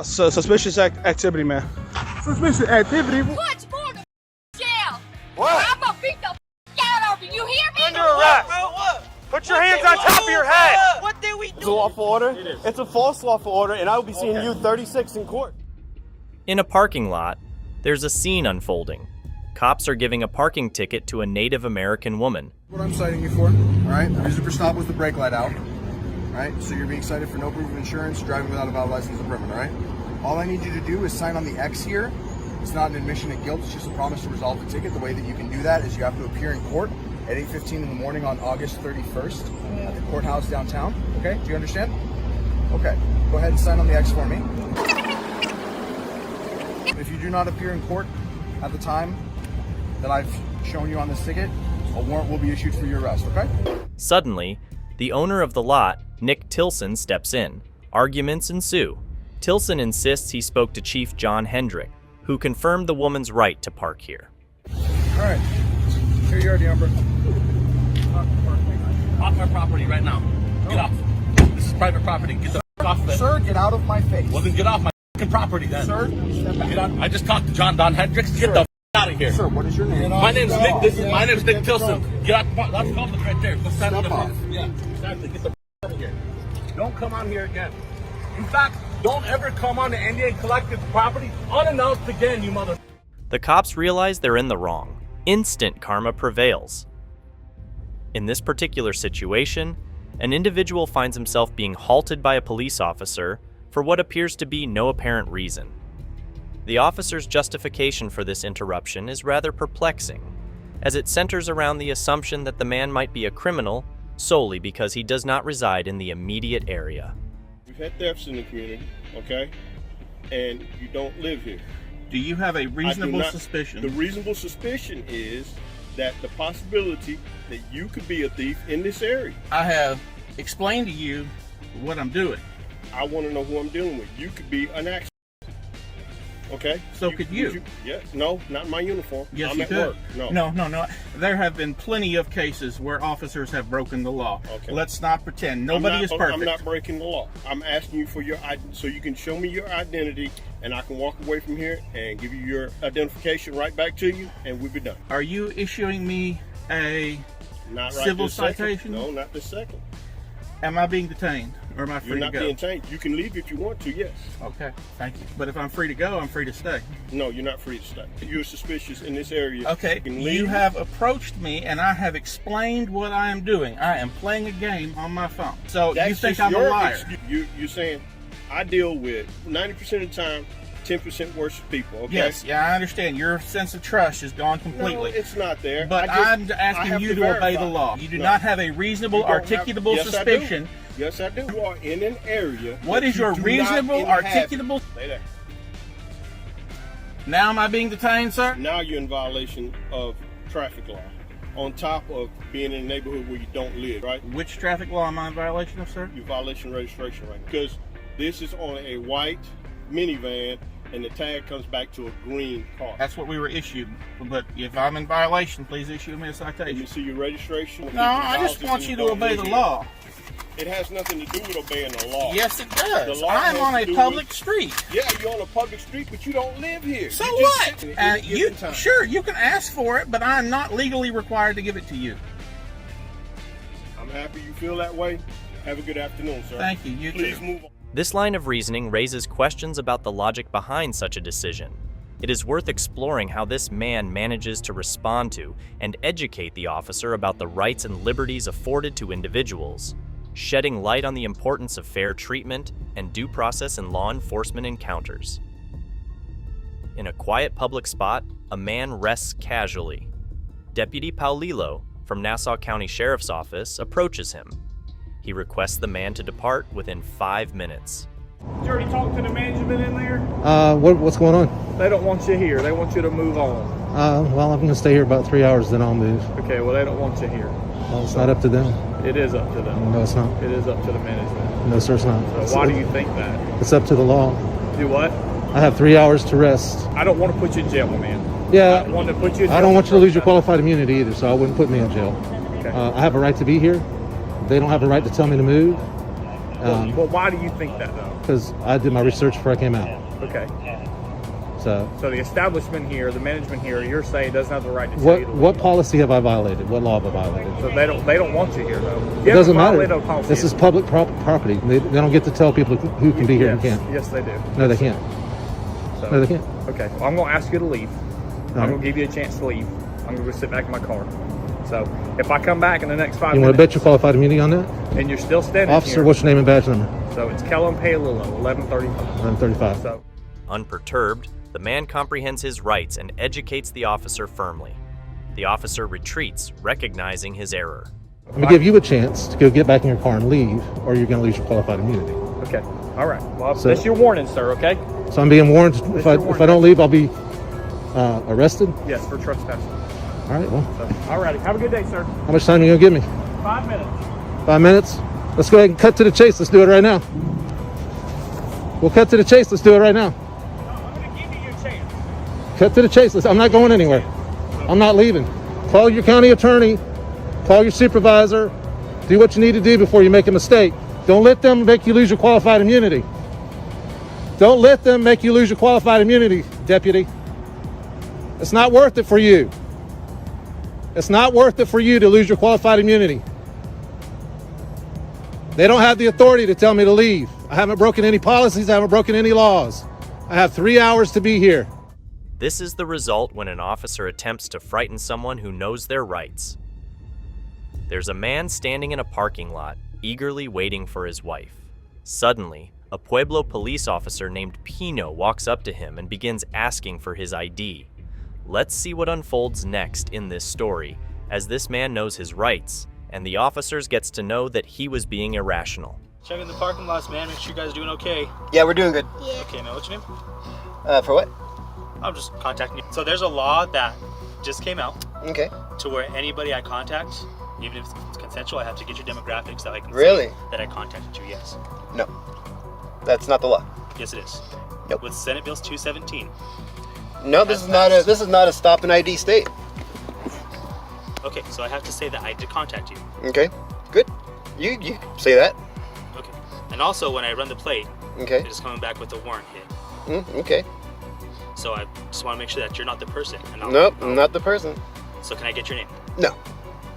Suspicious activity, man. Suspicious activity? What? You going to jail? What? I'm gonna beat the out of you. You hear me? Under arrest. What? Put your hands on top of your head. What did we do? It's a lawful order. It's a false lawful order, and I will be seeing you 36 in court. In a parking lot, there's a scene unfolding. Cops are giving a parking ticket to a Native American woman. What I'm citing you for, all right? The reason for stop was the brake light out, all right? So you're being cited for no proof of insurance, driving without a valid license or permit, all right? All I need you to do is sign on the X here. It's not an admission of guilt, it's just a promise to resolve the ticket. The way that you can do that is you have to appear in court at 8:15 in the morning on August 31st at the courthouse downtown, okay? Do you understand? Okay, go ahead and sign on the X for me. If you do not appear in court at the time that I've shown you on this ticket, a warrant will be issued for your arrest, okay? Suddenly, the owner of the lot, Nick Tilson, steps in. Arguments ensue. Tilson insists he spoke to Chief John Hendrick, who confirmed the woman's right to park here. All right, here you are, Deambra. Off my property right now. Get off. This is private property. Get the off of it. Sir, get out of my face. Well, then get off my property then. Sir, step back. Get out. I just talked to John Don Hendricks. Get the out of here. Sir, what is your name? My name's Nick. My name's Nick Tilson. Get out. That's public right there. Go stand Step on off. the Yeah, exactly. Get the out of here. Don't come on here again. In fact, don't ever come on the Indian Collective property unannounced again, you mother. The cops realize they're in the wrong. Instant karma prevails. In this particular situation, an individual finds himself being halted by a police officer for what appears to be no apparent reason. The officer's justification for this interruption is rather perplexing, as it centers around the assumption that the man might be a criminal solely because he does not reside in the immediate area. We've had thefts in the community, okay? And you don't live here. Do you have a reasonable suspicion? The reasonable suspicion is that the possibility that you could be a thief in this area. I have explained to you what I'm doing. I want to know who I'm dealing with. You could be an accident. Okay? So could you? Yeah. No, not in my uniform. Yes, I'm you at could. work. No. No. There have been plenty of cases where officers have broken the law. Okay. Let's not pretend. Nobody is perfect. I'm not breaking the law. I'm asking you for your so you can show me your identity, and I can walk away from here and give you your identification right back to you, and we'll be done. Are you issuing me a Not right civil this second. citation? No, not this second. Am I being detained, or am I free You're not to go? being detained. You can leave if you want to, yes. Okay, thank you. But if I'm free to go, I'm free to stay. No, you're not free to stay. You're suspicious in this area. Okay, You can leave. you have approached me and I have explained what I am doing. I am playing a game on my phone. So That's you think just I'm a your liar? You're saying I deal with 90% of the time 10% worse people, okay? Yes, yeah, I understand. Your sense of trust is gone completely. No, it's not there. But I I'm asking have you to verify. obey the law. You do No. not have a reasonable, You don't have- articulable Yes, I do. suspicion. Yes, I do. You are in an area. What that is you your do not reasonable, inhabit. articulable? Stay there. Now am I being detained, sir? Now you're in violation of traffic law. On top of being in a neighborhood where you don't live, right? Which traffic law am I in violation of, sir? You're violation registration right now. Because this is on a white minivan and the tag comes back to a green car. That's what we were issued. But if I'm in violation, please issue me a Let me citation. see your registration. No, I just want you to obey the law. It has nothing to do with obeying the law. Yes, it does. The law I'm has on to a do public with- street. Yeah, you're on a public street, but you don't live here. So You just what? sit in And any you given time. sure you can ask for it, but I'm not legally required to give it to you. I'm happy you feel that way. Have a good afternoon, sir. Thank you. You Please too. move on. This line of reasoning raises questions about the logic behind such a decision. It is worth exploring how this man manages to respond to and educate the officer about the rights and liberties afforded to individuals, shedding light on the importance of fair treatment and due process in law enforcement encounters. In a quiet public spot, a man rests casually. Deputy Paulilo from Nassau County Sheriff's Office approaches him. He requests the man to depart within 5 minutes. You already talked to the management in there? What's going on? They don't want you here. They want you to move on. Well, I'm going to stay here about 3 hours, then I'll move. Okay, well, they don't want you here. Well, it's not up to them. It is up to them. No, it's not. It is up to the management. No, sir, it's not. So why do you think that? It's up to the law. Do what? I have 3 hours to rest. I don't want to put you in jail, my man. Yeah, I want to put you in jail. I don't want you to lose your qualified immunity either, so I wouldn't put me in jail. Okay. I have a right to be here. They don't have a right to tell me to move. Well, why do you think that though? Because I did my research before I came out. Okay. So So the establishment here, the management here, you're saying doesn't have the right to tell you to what leave. policy have I violated? What law have I violated? So they don't want you here though. It doesn't matter. This is is public property. They don't get to tell people who can be here and who can't. Yes, they do. No, they can't. So, No, they can't. Okay. Well, I'm gonna ask you to leave. I'm right. gonna give you a chance to leave. I'm gonna go sit back in my car. So if I come back in the next 5 You minutes, want to bet your qualified immunity on that? and you're still standing Officer, here, what's your name and badge number? so it's Kellen Palillo, 1135. 1135. So Unperturbed, the man comprehends his rights and educates the officer firmly. The officer retreats, recognizing his error. I'm going to give you a chance to go get back in your car and leave, or you're going to lose your qualified immunity. okay, all right. Well, So- that's your warning, sir. Okay. So I'm being warned, if I don't leave, I'll be arrested? Yes, for trespassing. All right, well, So, all righty. Have a good day, sir. how much time are you going to give me? 5 minutes. 5 minutes? Let's go ahead and cut to the chase. Let's do it right now. We'll cut to the chase. Let's do it right now. No, I'm gonna give you your chance. Cut to the chase. I'm not going anywhere. I'm not leaving. Call your county attorney. Call your supervisor. Do what you need to do before you make a mistake. Don't let them make you lose your qualified immunity. Don't let them make you lose your qualified immunity, deputy. It's not worth it for you. It's not worth it for you to lose your qualified immunity. They don't have the authority to tell me to leave. I haven't broken any policies. I haven't broken any laws. I have 3 hours to be here. This is the result when an officer attempts to frighten someone who knows their rights. There's a man standing in a parking lot, eagerly waiting for his wife. Suddenly, a Pueblo police officer named Pino walks up to him and begins asking for his ID. Let's see what unfolds next in this story, as this man knows his rights, and the officers gets to know that he was being irrational. Checking the parking lots, man. Make sure you guys are doing okay. Yeah, we're doing good. Okay, man. What's your name? For what? I'm just contacting you. So there's a law that just came out Okay. to where anybody I contact, even if it's consensual, I have to get your demographics so I can Really? say that I contacted you. Yes. No. That's not the law. Yes, it is. Nope. With Senate Bills 217. No, this is not a stop and ID state. Okay, so I have to say that I did contact you. Okay. Good. You say that. Okay. And also, when I run the plate, Okay. it is coming back with a warrant hit. Okay. So I just want to make sure that you're not the person. And Nope, I'm not the person. So can I get your name? No.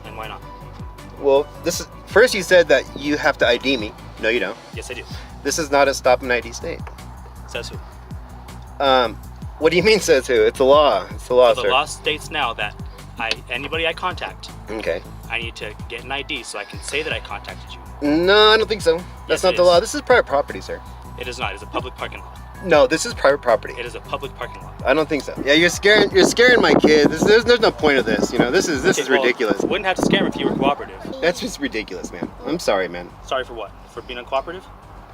And why not? Well, this is first you said that you have to ID me. No, you don't. Yes, I do. This is not a stop and ID state. Says who? What do you mean says who? It's a law. It's a law, So sir. the law states now that anybody I contact, Okay. I need to get an ID so I can say that I contacted you. No, I don't think so. Yes, That's not it the is. law. This is private property, sir. It is not. It's a public parking lot. No, this is private property. It is a public parking lot. I don't think so. Yeah, you're scaring my kid. There's no point of this. You know, this is Okay, well, ridiculous. Wouldn't have to scare him if you were cooperative. That's just ridiculous, man. I'm sorry, man. Sorry for what? For being uncooperative?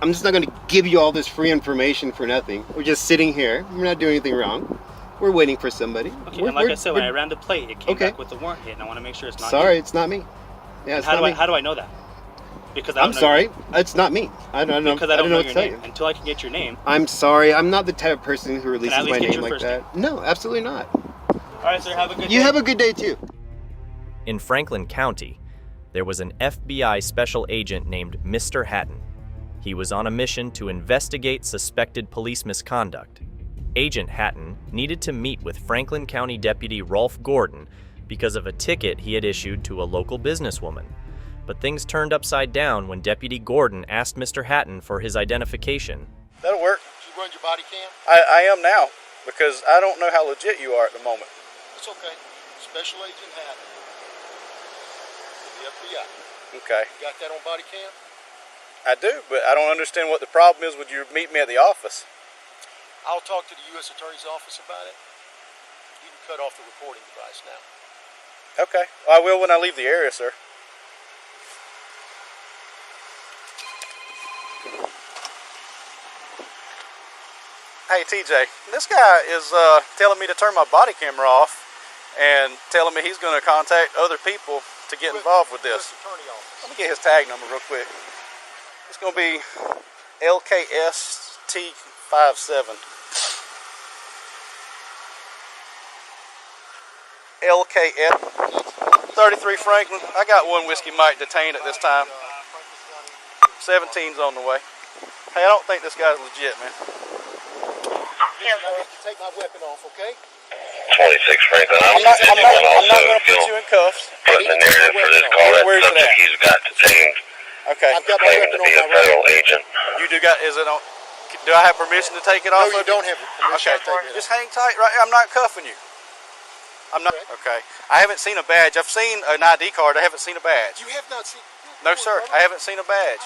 I'm just not going to give you all this free information for nothing. We're just sitting here. We're not doing anything wrong. We're waiting for somebody. Okay, and like I said, when I ran the plate, it came back with the warrant hit, and I want to make sure it's not Sorry, you. it's not me. Yeah, And it's how not do me. how do I know that? Because I don't I'm know sorry. your name. It's not me. I don't know. Because I don't know what your to tell name. you. Until I can get your name. I'm sorry. I'm not the type of person who Can I releases at least my get name your like first that. No, absolutely not. All right, sir. Have a good day. You have a good day too. In Franklin County, there was an FBI special agent named Mr. Hatton. He was on a mission to investigate suspected police misconduct. Agent Hatton needed to meet with Franklin County Deputy Rolf Gordon because of a ticket he had issued to a local businesswoman. But things turned upside down when Deputy Gordon asked Mr. Hatton for his identification. That'll work. You run your body cam? I am now, because I don't know how legit you are at the moment. It's okay. Special Agent Hatton. The FBI. Okay. You got that on body cam? I do, but I don't understand what the problem is with you meet me at the office. I'll talk to the U.S. Attorney's Office about it. You can cut off the recording device now. Okay. I will when I leave the area, sir. Hey, TJ, this guy is telling me to turn my body camera off and telling me he's going to contact other people to get involved with this. U.S. Attorney Office. Let me get his tag number real quick. It's going to be LKST57. LKS 33 Franklin. I got one Whiskey Mike detained at this time. 17's on the way. Hey, I don't think this guy's legit, man. Listen, I need to take my weapon off, okay? 26 Franklin. I'm not going to put you in cuffs. Putting the narrative for this call. That subject he's got detained. Okay. I've got my Claiming weapon to on be a my federal right. agent. You do got, is it on, do I have permission to take it off? No, you don't have permission Okay, to take it just hang tight right here. I'm not cuffing you. I'm not, okay. I haven't seen a badge. I've seen an ID card. I haven't seen a badge. You have not seen... No, sir. I haven't seen a badge.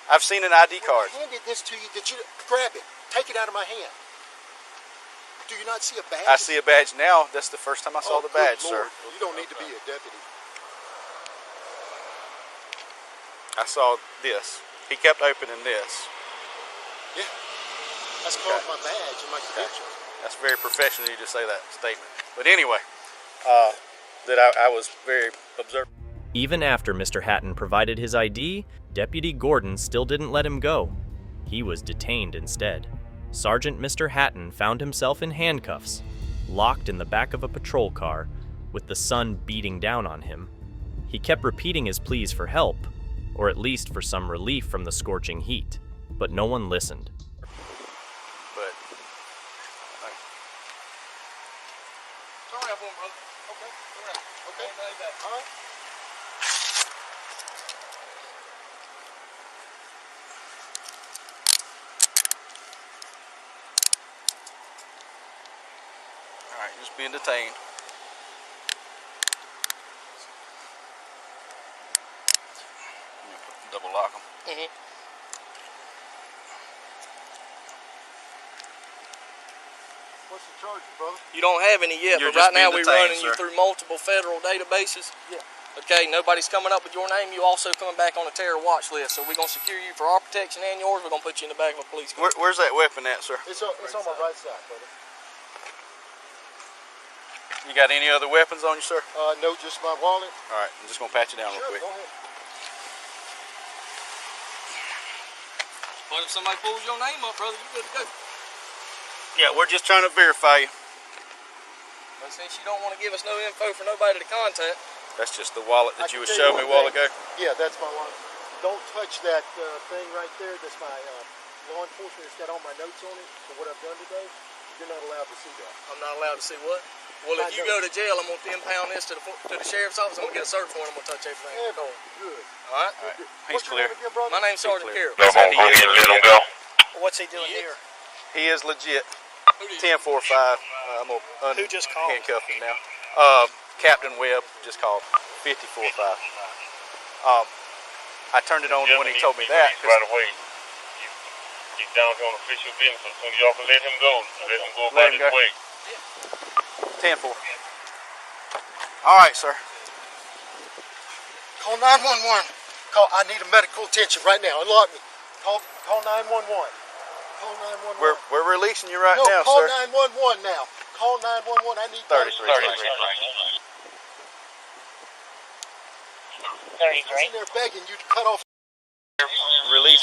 I've seen an ID card. I handed this to you. Did you grab it? Take it out of my hand. Do you not see a badge? I see a badge now. That's the first time I saw the badge, good Lord. sir. You don't need to be a deputy. I saw this. He kept opening this. Yeah. That's called my badge and my credentials. That's very professional of you to say that statement. But anyway, that I was very observant. Even after Mr. Hatton provided his ID, Deputy Gordon still didn't let him go. He was detained instead. Sergeant Mr. Hatton found himself in handcuffs, locked in the back of a patrol car, with the sun beating down on him. He kept repeating his pleas for help, or at least for some relief from the scorching heat, but no one listened. But sorry, I'm brother. Okay, all right. Okay, all right. All right, just being detained. Double lock them. What's the charge, brother? You don't have any yet, You're but right just now being we're detained, running you sir. through multiple federal databases. Yeah. Okay, nobody's coming up with your name. You also coming back on a terror watch list. So we're going to secure you for our protection and yours. We're going to put you in the back of a police car. Where's that weapon at, sir? It's on my right side, brother. You got any other weapons on you, sir? No, just my wallet. All right, I'm just gonna pat you down real quick. Go ahead. But if somebody pulls your name up, brother, you good to go. Yeah, we're just trying to verify you. But since you don't want to give us no info for nobody to contact. That's just the wallet that you I was can tell showing me a you while one ago. thing. Yeah, that's my wallet. Don't touch that thing right there. That's my law enforcement. It's got all my notes on it for what I've done today. You're not allowed to see that. I'm not allowed to see what? Well, if you go to jail, I'm going to impound this to the sheriff's office. I'm going to get a search warrant. I'm going to touch everything. Good. All right? He's clear. My name's Sergeant Carroll. What's he doing here? He is legit. 10-4-5. I'm gonna Who just called? handcuff him now. Captain Webb just called. 54-5. I turned it on when he told me that. Right away. He's down here on official business. So y'all can let him go. Let him go about his way. 10-4. All right, sir. Call 911. I need a medical attention right now. Unlock me. Call 911. Call 911. We're releasing you right no, now, call sir. 911 now. Call 911. I need 33. He's in there begging you to cut off. Release.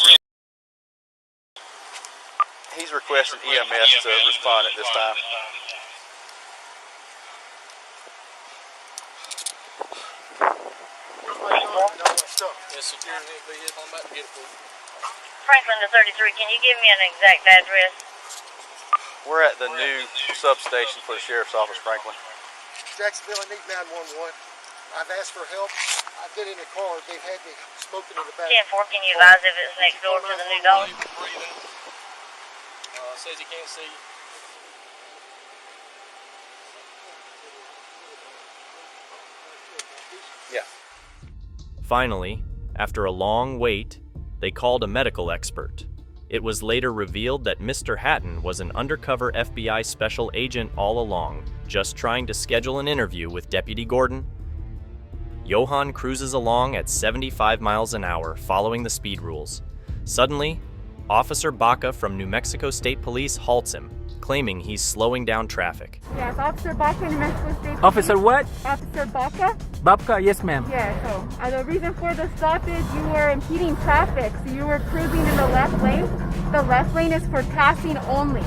He's requesting EMS to respond at this time. Yes, security needs to be here. I'm about to get it for you. Franklin to 33, can you give me an exact address? We're at the new substation for the sheriff's office, Franklin. Jacksonville, I need 911. I've asked for help. I've been in a car. They've had me smoking in the back. 10-4, can you advise if it's next door to the new dog? Says he can't see you. Yeah. Finally, after a long wait, they called a medical expert. It was later revealed that Mr. Hatton was an undercover FBI special agent all along, just trying to schedule an interview with Deputy Gordon. Johann cruises along at 75 miles an hour, following the speed rules. Suddenly, Officer Baca from New Mexico State Police halts him, claiming he's slowing down traffic. Yes, Officer Baca, New Mexico State Police. Officer what? Officer Baca. Babka, yes ma'am. Yeah, so the reason for the stop is you were impeding traffic, so you were cruising in the left lane. The left lane is for passing only,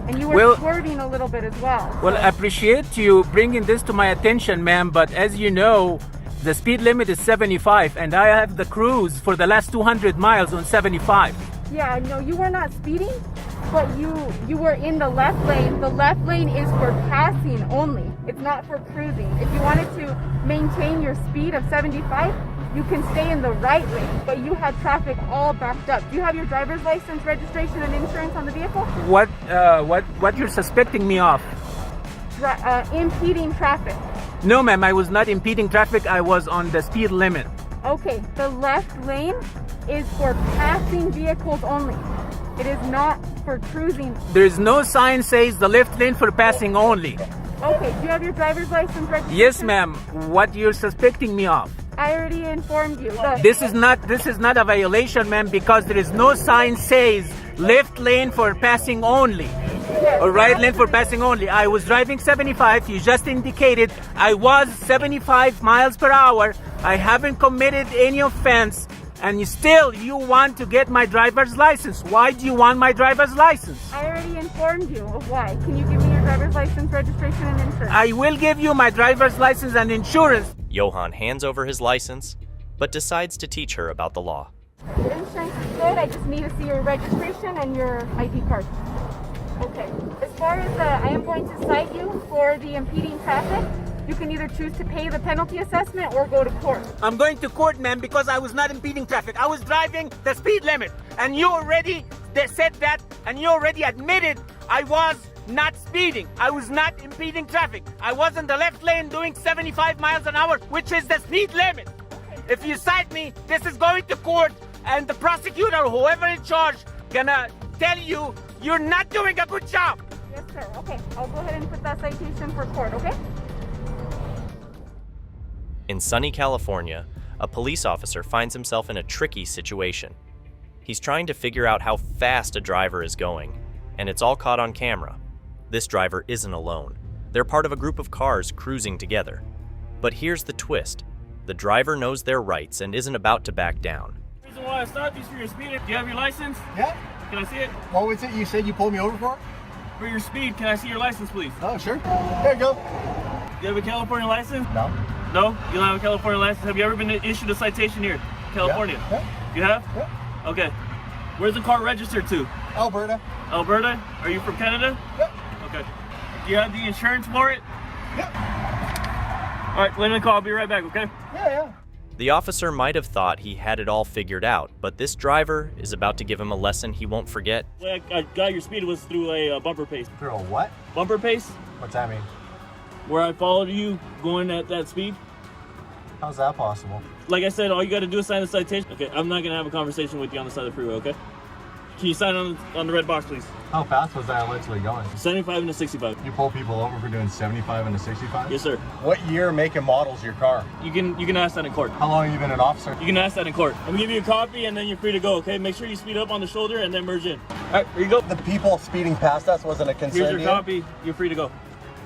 and you were swerving a little bit as well. Well, I appreciate you bringing this to my attention, ma'am, but as you know, The speed limit is 75, and I have the cruise for the last 200 miles on 75. Yeah, no, you were not speeding, but you were in the left lane. The left lane is for passing only. It's not for cruising. If you wanted to maintain your speed of 75, you can stay in the right lane, but you had traffic all backed up. Do you have your driver's license, registration, and insurance on the vehicle? What you're suspecting me of? Impeding traffic. No, ma'am, I was not impeding traffic. I was on the speed limit. Okay, the left lane is for passing vehicles only. It is not for cruising. There is no sign says the left lane for passing only. Okay, do you have your driver's license, registration? Yes, ma'am. What you're suspecting me of? I already informed you. This is not a violation, ma'am, because there is no sign says left lane for passing only. Or right lane for passing only. I was driving 75. You just indicated I was 75 miles per hour. I haven't committed any offense, and you want to get my driver's license. Why do you want my driver's license? I already informed you of why. Can you give me your driver's license, registration, and insurance? I will give you my driver's license and insurance. Johan hands over his license, but decides to teach her about the law. Your insurance is good. I just need to see your registration and your ID card. Okay. As far as I am going to cite you for the impeding traffic. You can either choose to pay the penalty assessment or go to court. I'm going to court, ma'am, because I was not impeding traffic. I was driving the speed limit. And you already said that, and you already admitted I was not speeding. I was not impeding traffic. I was in the left lane doing 75 miles an hour, which is the speed limit. Okay. If you cite me, this is going to court, and the prosecutor, whoever in charge, gonna tell you you're not doing a good job. Yes, sir. Okay. I'll go ahead and put that citation for court, okay? In sunny California, a police officer finds himself in a tricky situation. He's trying to figure out how fast a driver is going, and it's all caught on camera. This driver isn't alone. They're part of a group of cars cruising together. But here's the twist. The driver knows their rights and isn't about to back down. The reason why I stopped you is for your speed. Do you have your license? Yeah. Can I see it? What was it you said you pulled me over for? For your speed, can I see your license, please? Oh, sure. Here you go. Do you have a California license? No. No? You don't have a California license? Have you ever been issued a citation here, California? Yeah. You have? Yeah. Okay. Where's the car registered to? Alberta. Alberta? Are you from Canada? Yep. Okay. Do you have the insurance for it? Yep. All right, wait in the call. I'll be right back, okay? Yeah. The officer might have thought he had it all figured out, but this driver is about to give him a lesson he won't forget. The way I got your speed was through a bumper pace. Through a what? Bumper pace. What's that mean? Where I followed you going at that speed. How's that possible? Like I said, all you got to do is sign the citation. Okay, I'm not going to have a conversation with you on the side of the freeway, okay? Can you sign on the red box, please? How fast was that allegedly going? 75 and a 65. You pull people over for doing 75 and a 65? Yes, sir. What year, make, and model is your car? You can ask that in court. How long have you been an officer? You can ask that in court. I'm going to give you a copy, and then you're free to go, okay? Make sure you speed up on the shoulder and then merge in. All right, here you go. The people speeding past us wasn't a concern. Here's your copy. You're free to go.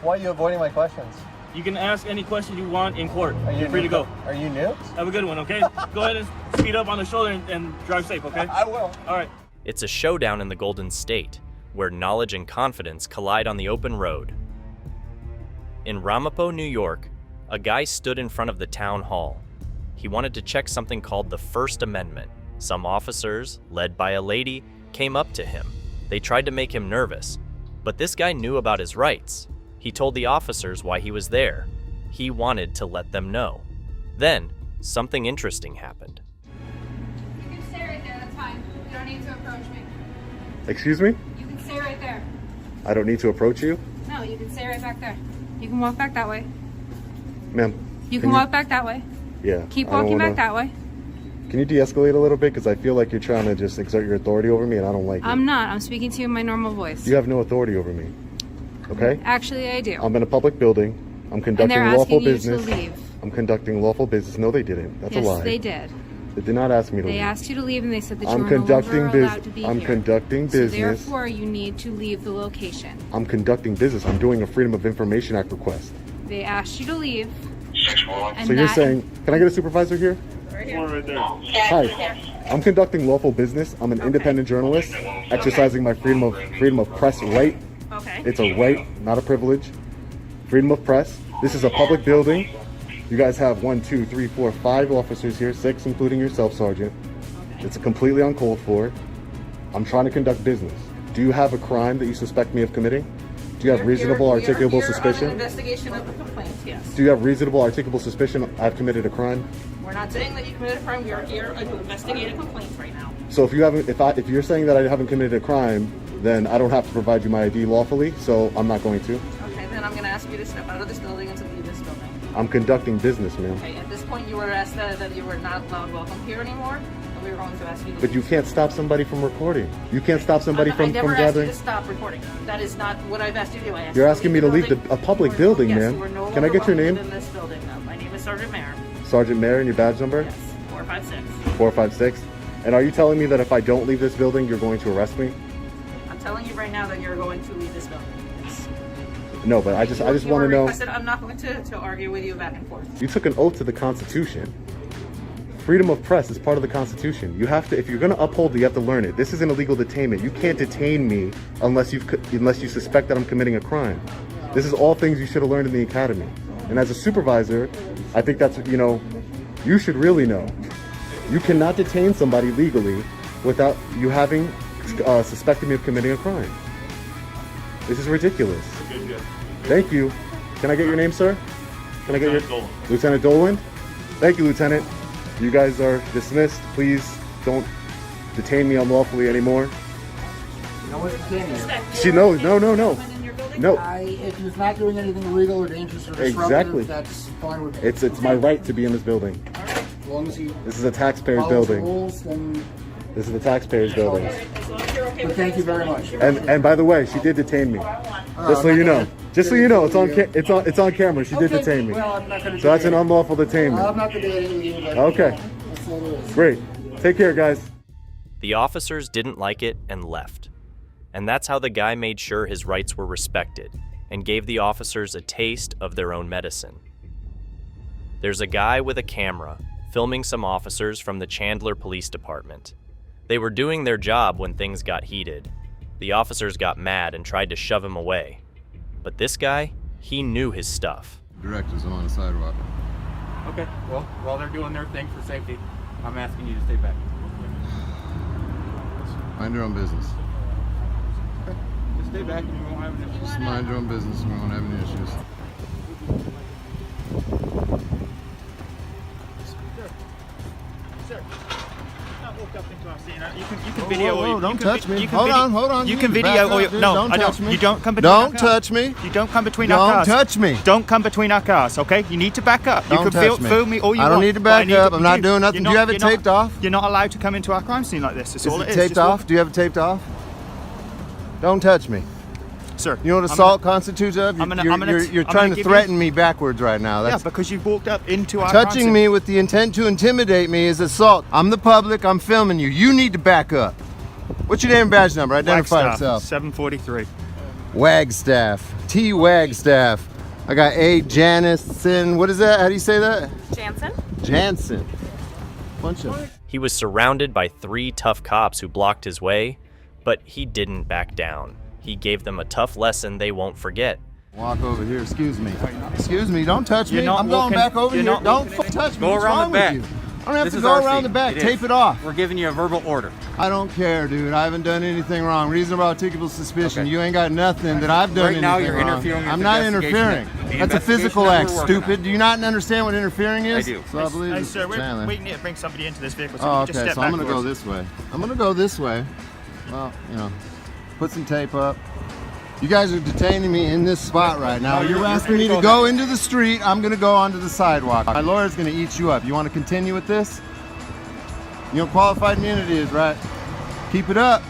Why are you avoiding my questions? You can ask any question you want in court. You're free to go. Are you new? Have a good one, okay? Go ahead and speed up on the shoulder and drive safe, okay? I will. All right. It's a showdown in the Golden State, where knowledge and confidence collide on the open road. In Ramapo, New York, a guy stood in front of the town hall. He wanted to check something called the First Amendment. Some officers, led by a lady, came up to him. They tried to make him nervous, but this guy knew about his rights. He told the officers why he was there. He wanted to let them know. Then, something interesting happened. You can stay right there, that's fine. You don't need to approach me. Excuse me? You can stay right there. I don't need to approach you? No, you can stay right back there. You can walk back that way. Ma'am. You can walk back that way. Yeah. Keep walking back that way. Can you de-escalate a little bit? Because I feel like you're trying to just exert your authority over me and I don't like it. I'm not. I'm speaking to you in my normal voice. You have no authority over me. Okay? Actually, I do. I'm in a public building. I'm conducting lawful business. To leave. I'm conducting lawful business. No, they didn't. That's a lie. Yes, they did. They did not ask me to leave. They asked you to leave and they said that I'm you were no longer allowed to be I'm here. conducting business. So therefore, you need to leave the location. I'm conducting business. I'm doing a Freedom of Information Act request. They asked you to leave. So you're saying, can I get a supervisor here? Right there. Hi. I'm conducting lawful business. I'm an independent journalist, exercising my freedom of press right. Okay. It's a right, not a privilege. Freedom of press. This is a public building. You guys have 1, 2, 3, 4, 5 officers here, 6 including yourself, Sergeant. It's completely uncalled for. I'm trying to conduct business. Do you have a crime that you suspect me of committing? Do you have reasonable, articulable suspicion? Investigation of the complaint, yes. Do you have reasonable, articulable suspicion I've committed a crime? We're not saying that you committed a crime. We are here to investigate a complaint right now. So if you haven't, if you're saying that I haven't committed a crime, then I don't have to provide you my ID lawfully. So I'm not going to. Okay, then I'm going to ask you to step out of this building and to leave this building. I'm conducting business, ma'am. Okay, at this point you were asked that you were not allowed welcome here anymore, and we were going to ask you to But you can't stop somebody from recording. You can't stop somebody from I never asked gathering. you to stop recording. That is not what I've asked you to do. You're asking me to leave a public building, yes, ma'am. You are no Can I get your longer name? welcome in this building now. My name is Sergeant Mayer. Sergeant Mayer, and your badge number? Yes, 456. 456. And are you telling me that if I don't leave this building, you're going to arrest me? I'm telling you right now that you're going to leave this building. Yes. No, but I just want to know. I'm not going to argue with you back and forth. You took an oath to the Constitution. Freedom of press is part of the Constitution. You have to, if you're going to uphold it, you have to learn it. This is an illegal detainment. You can't detain me unless you suspect that I'm committing a crime. This is all things you should have learned in the academy. And as a supervisor, I think that's, you should really know. You cannot detain somebody legally without you having suspected me of committing a crime. This is ridiculous. Thank you. Can I get your name, sir? Can I get your Lieutenant Dolan? Thank you, Lieutenant. You guys are dismissed. Please don't detain me unlawfully anymore. No one's detaining you. She knows. No. No. If he's not doing anything illegal or dangerous or disruptive, Exactly. that's fine with me. It's my right to be in this building. As long as he This is a taxpayer's follows the building. rules, then This is the taxpayer's building. but thank you very much. And by the way, she did detain me. Just so you know. Just so you know, it's on camera. She did detain me. Well, I'm not gonna So that's an detain you. unlawful detainment. I'm not going to detain you. but, Okay. that's all it is. Great. Take care, guys. The officers didn't like it and left. And that's how the guy made sure his rights were respected and gave the officers a taste of their own medicine. There's a guy with a camera filming some officers from the Chandler Police Department. They were doing their job when things got heated. The officers got mad and tried to shove him away. But this guy, he knew his stuff. Directors are on the sidewalk. Okay, well, while they're doing their thing for safety, I'm asking you to stay back. Mind your own business. Okay, just stay back and you won't have an issue. Just mind your own business and we won't have any issues. Sir, not woke up into our scene. You can Whoa, video. whoa, you don't can touch me. you can Hold on. You You can need to video. back up, dude. No, Don't I touch don't. me. You don't come between our Don't cars. touch me. You don't come between our cars. Don't touch me. Don't come between our cars, okay? You need to back up. Don't you can touch me. fool me all you I want. don't need to but I back up. I'm not you- doing nothing. you're Do you have it you're not- taped off? You're not allowed to come into our crime scene like this. That's Is all it it is. taped Just walk- off? Do you have it taped off? Don't touch me. Sir, You know what I'm assault constitutes of? I'm gonna- You're I'm gonna- you're I'm trying gonna to give threaten you- me backwards right now. Yeah, That's because you walked up into our crime touching scene. me with the intent to intimidate me is assault. I'm the public. I'm filming you. You need to back up. What's your name and badge number? Identify Wagstaff, yourself. 743. Wagstaff. T. Wagstaff. I got A. Janison. What is that? How do you say that? Jansen? Jansen. Bunch of. He was surrounded by 3 tough cops who blocked his way, but he didn't back down. He gave them a tough lesson they won't forget. Walk over here. Excuse me. Excuse me. Don't touch You're me. not I'm going walking- back over you're here. not Don't walking touch me. Go What's around wrong the back. with you? I don't have This to is go our around seat. the back. It Tape is. it off. We're giving you a verbal order. I don't care, dude. I haven't done anything wrong. Reasonable articulable suspicion. Okay. You ain't got nothing that I've done Right now, anything you're wrong. interfering with I'm the not investigation interfering. that- the That's a investigation physical that act, we're working stupid. on. Do you not understand what interfering is? I do. So I believe Hey, it's sir, Chandler. we need to bring somebody into this vehicle. So Oh, you just okay. step So I'm back gonna go towards- this way. I'm gonna go this way. Well, put some tape up. You guys are detaining me in this spot right now. No, You're you're asking free me to to go go into the street. I'm gonna go onto the sidewalk. My lawyer's gonna eat you up. You want to continue with this? You know what qualified immunity is, right? Keep it up.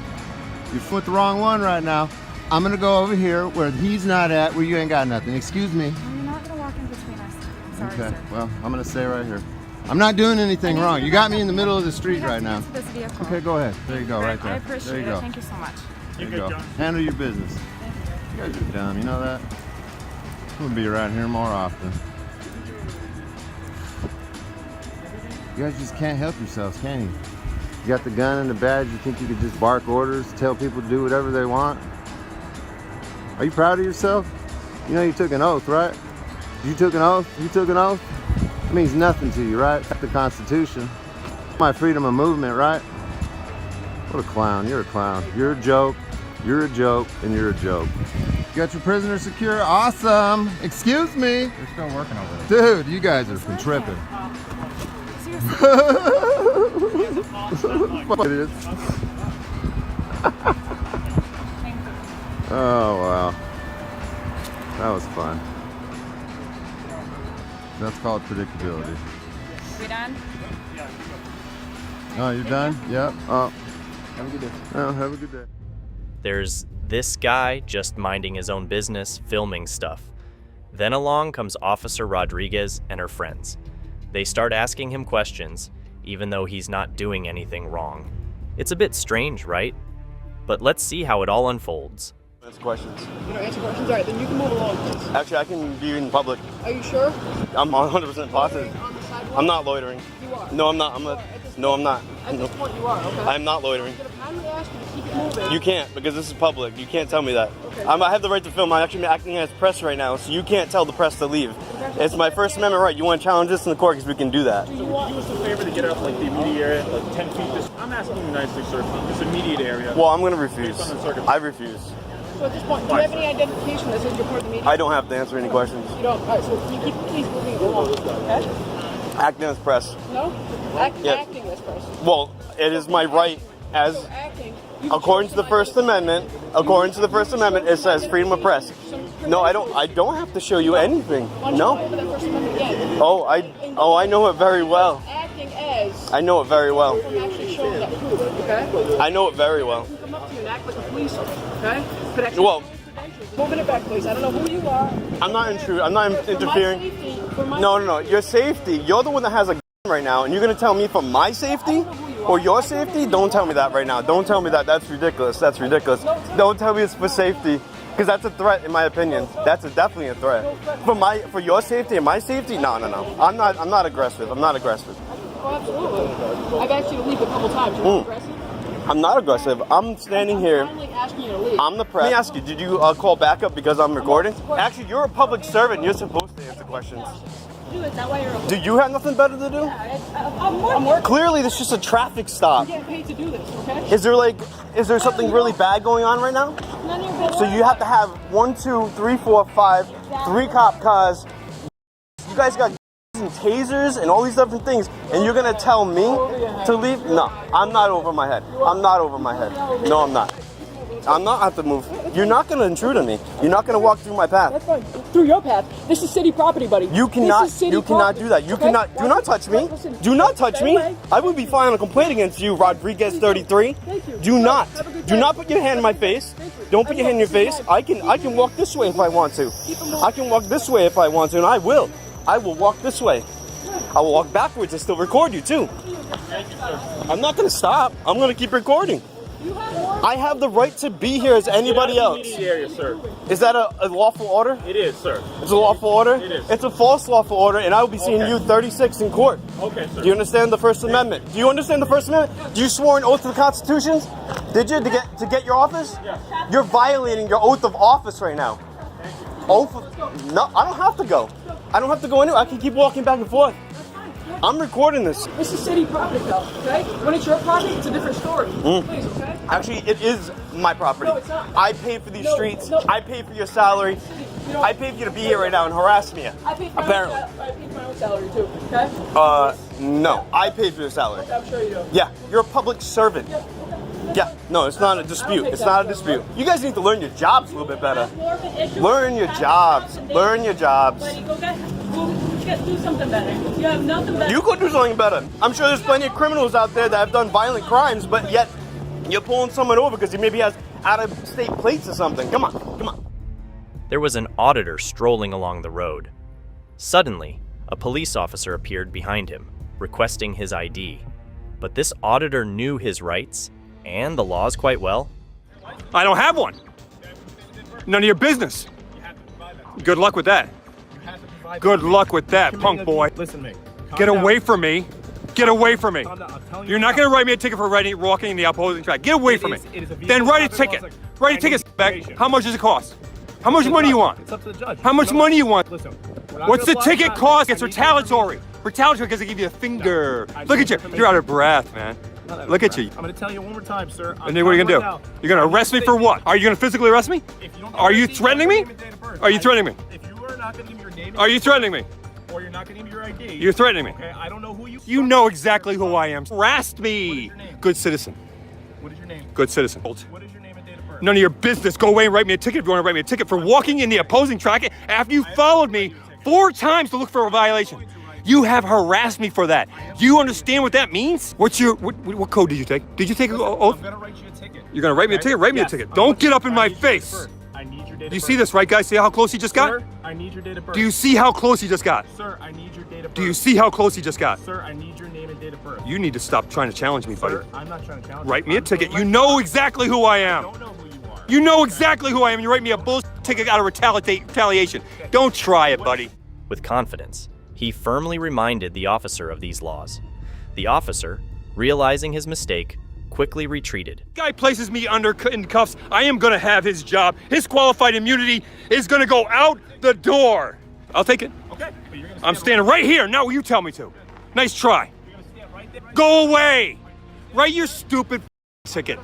You're foot the wrong one right now. I'm gonna go over here where he's not at, where you ain't got nothing. Excuse me. I'm not gonna walk in between us. I'm sorry, Okay. sir. Well, I'm gonna stay right here. I'm not doing anything wrong. You got me in the middle of the street right now. This vehicle. Okay, go ahead. There you go, right there. I appreciate There you it. go. Thank you so much. There you go. Handle your business. You guys are dumb, you know that? I'm gonna be around here more often. You guys just can't help yourselves, can you? You got the gun and the badge, you think you could just bark orders, tell people to do whatever they want? Are you proud of yourself? You know you took an oath, right? You took an oath? You took an oath? It means nothing to you, right? The Constitution. My freedom of movement, right? What a clown. You're a clown. You're a joke. You're a joke, and you're a joke. You got your prisoner secure? Awesome. Excuse me. They're still working over there. Dude, you guys have been tripping. It is. Oh, wow. That was fun. That's called predictability. We done? Oh, you're done? Yep. Oh. Have a good day. Oh, have a good day. There's this guy just minding his own business, filming stuff. Then along comes Officer Rodriguez and her friends. They start asking him questions, even though he's not doing anything wrong. It's a bit strange, right? But let's see how it all unfolds. Answer questions. You don't answer questions? All right, then you can move along, please. Actually, I can be in public. Are you sure? I'm 100% positive. On the sidewalk? I'm not loitering. You are? No, I'm not. No, I'm not. At this point, you are, okay? I'm not loitering. I'm going to kindly ask you to keep it moving. You can't, because this is public. You can't tell me that. Okay. I have the right to film. I'm actually acting as press right now, so you can't tell the press to leave. It's my First Amendment right. You want to challenge this in the court because we can do that. So do you us a favor to get out like the immediate area, like 10 feet? I'm asking you nicely, sir. This immediate area. Well, I'm going to refuse. I refuse. So at this point, do you have any identification that says you're part of the media? I don't have to answer any questions. You don't? All right, so can you please moving along, okay? Acting as press. No? Yes. Acting as press. Well, it is my right as, according to the First Amendment, it says freedom of press. No, I don't have to show you anything. No. Oh, I know it very well. Acting as. I know it very well. I'm actually showing that proof, okay? I know it very well. You can come up to you and act like a police officer, okay? But actually, Well, moving it back, please. I don't know who you are. I'm not intruding. I'm not interfering. No. Your safety. You're the one that has a gun right now, and you're gonna tell me for my safety or your safety? Don't tell me that right now. Don't tell me that. That's ridiculous. That's ridiculous. Don't tell me it's for safety, because that's a threat in my opinion. That's definitely a threat. For your safety and my safety? No. I'm not aggressive. I'm not aggressive. Oh, absolutely. I've asked you to leave a couple times. You're not aggressive? I'm not aggressive. I'm standing here. I'm finally asking you to leave. I'm the press. Let me ask you, did you call backup because I'm recording? Actually, you're a public servant. You're supposed to answer questions. Do you have nothing better to do? I'm working. Clearly, this is just a traffic stop. You get paid to do this, okay? Is there something really bad going on right now? None of your business. So you have to have 1, 2, 3, 4, 5, 3 cop cars. You guys got and tasers and all these different things, and you're gonna tell me to leave? No, I'm not over my head. I'm not over my head. No, I'm not. I'm not have to move. You're not gonna intrude on me. You're not gonna walk through my path. That's fine. Through your path. This is city property, buddy. You cannot do that. You cannot. Do not touch me. Do not touch me. I would be filing a complaint against you, Rodriguez 33. Do not put your hand in my face. Don't put your hand in your face. I can walk this way if I want to. I can walk this way if I want to, and I will. I will walk this way. I will walk backwards and still record you too. I'm not gonna stop. I'm gonna keep recording. I have the right to be here as anybody else. Area, sir. Is that a lawful order? It is, sir. It's a lawful order? It is. It's a false lawful order, and I will be seeing you 36 in court. Okay, sir. Do you understand the First Amendment? Do you understand the First Amendment? Do you swore an oath to the Constitution? Did you to get your office? Yes. You're violating your oath of office right now. Oath? No, I don't have to go. I don't have to go anywhere. I can keep walking back and forth. I'm recording this. This is city property, though, okay? When it's your property, it's a different story. Please, okay? Actually, it is my property. No, it's not. I pay for these streets. No. I pay for your salary. I pay for you to be here right now and harass me. I pay for Apparently. I pay for my own salary, too, okay? No. I pay for your salary. I'm sure you do. Yeah, you're a public servant. Yeah, no, it's not a dispute. It's not a dispute. You guys need to learn your jobs a little bit better. Learn your jobs. Learn your jobs. Do something better. You have nothing better. You could do something better. I'm sure there's plenty of criminals out there that have done violent crimes, but yet you're pulling someone over because he maybe has out-of-state plates or something. Come on. There was an auditor strolling along the road. Suddenly, a police officer appeared behind him, requesting his ID. But this auditor knew his rights and the laws quite well. I don't have one. None of your business. Good luck with that. Good luck with that, punk boy. Listen to me. Get away from me. Get away from me. You're not going to write me a ticket for walking in the opposing track. Get away from me. Then write a ticket. Write a ticket back. How much does it cost? How much money you want? It's up to the judge. How much money you want? Listen. What's the ticket cost? It's retaliatory. Retaliatory because I give you a finger. Look at you. You're out of breath, man. Look at you. I'm going to tell you one more time, sir. And then what are you going to do? You're going to arrest me for what? Are you going to physically arrest me? Are you threatening me? Are you threatening me? If you are not going to give me your name, are you threatening me? Or you're not going to give me your ID. You're threatening me. Okay, I don't know who you. You know exactly who I am. Harassed me. Good citizen. What is your name? Good citizen. What is your name and date of birth? None of your business. Go away and write me a ticket if you want to write me a ticket for walking in the opposing traffic after you followed me 4 times to look for a violation. You have harassed me for that. Do you understand what that means? What's your what code did you take? Did you take an oath? I'm gonna write you a ticket. You're gonna write me a ticket? Write me a ticket. Don't get up in my face. I need your date of birth. Do you see this, right, guys? See how close he just got? Sir, I need your date of birth. Do you see how close he just got? Sir, I need your date of birth. Do you see how close he just got? Sir, I need your name and date of birth. You need to stop trying to challenge me, buddy. Sir, I'm not trying to challenge Write me a ticket. You know exactly who I am. I don't know who you are. You know exactly who I am. You write me a bullshit ticket out of retaliation. Don't try it, buddy. With confidence, he firmly reminded the officer of these laws. The officer, realizing his mistake, quickly retreated. Guy places me in cuffs. I am gonna have his job. His qualified immunity is gonna go out the door. I'll take it. Okay. But you're gonna I'm standing right here. Now you tell me to. Nice try. Go away. Write your stupid ticket.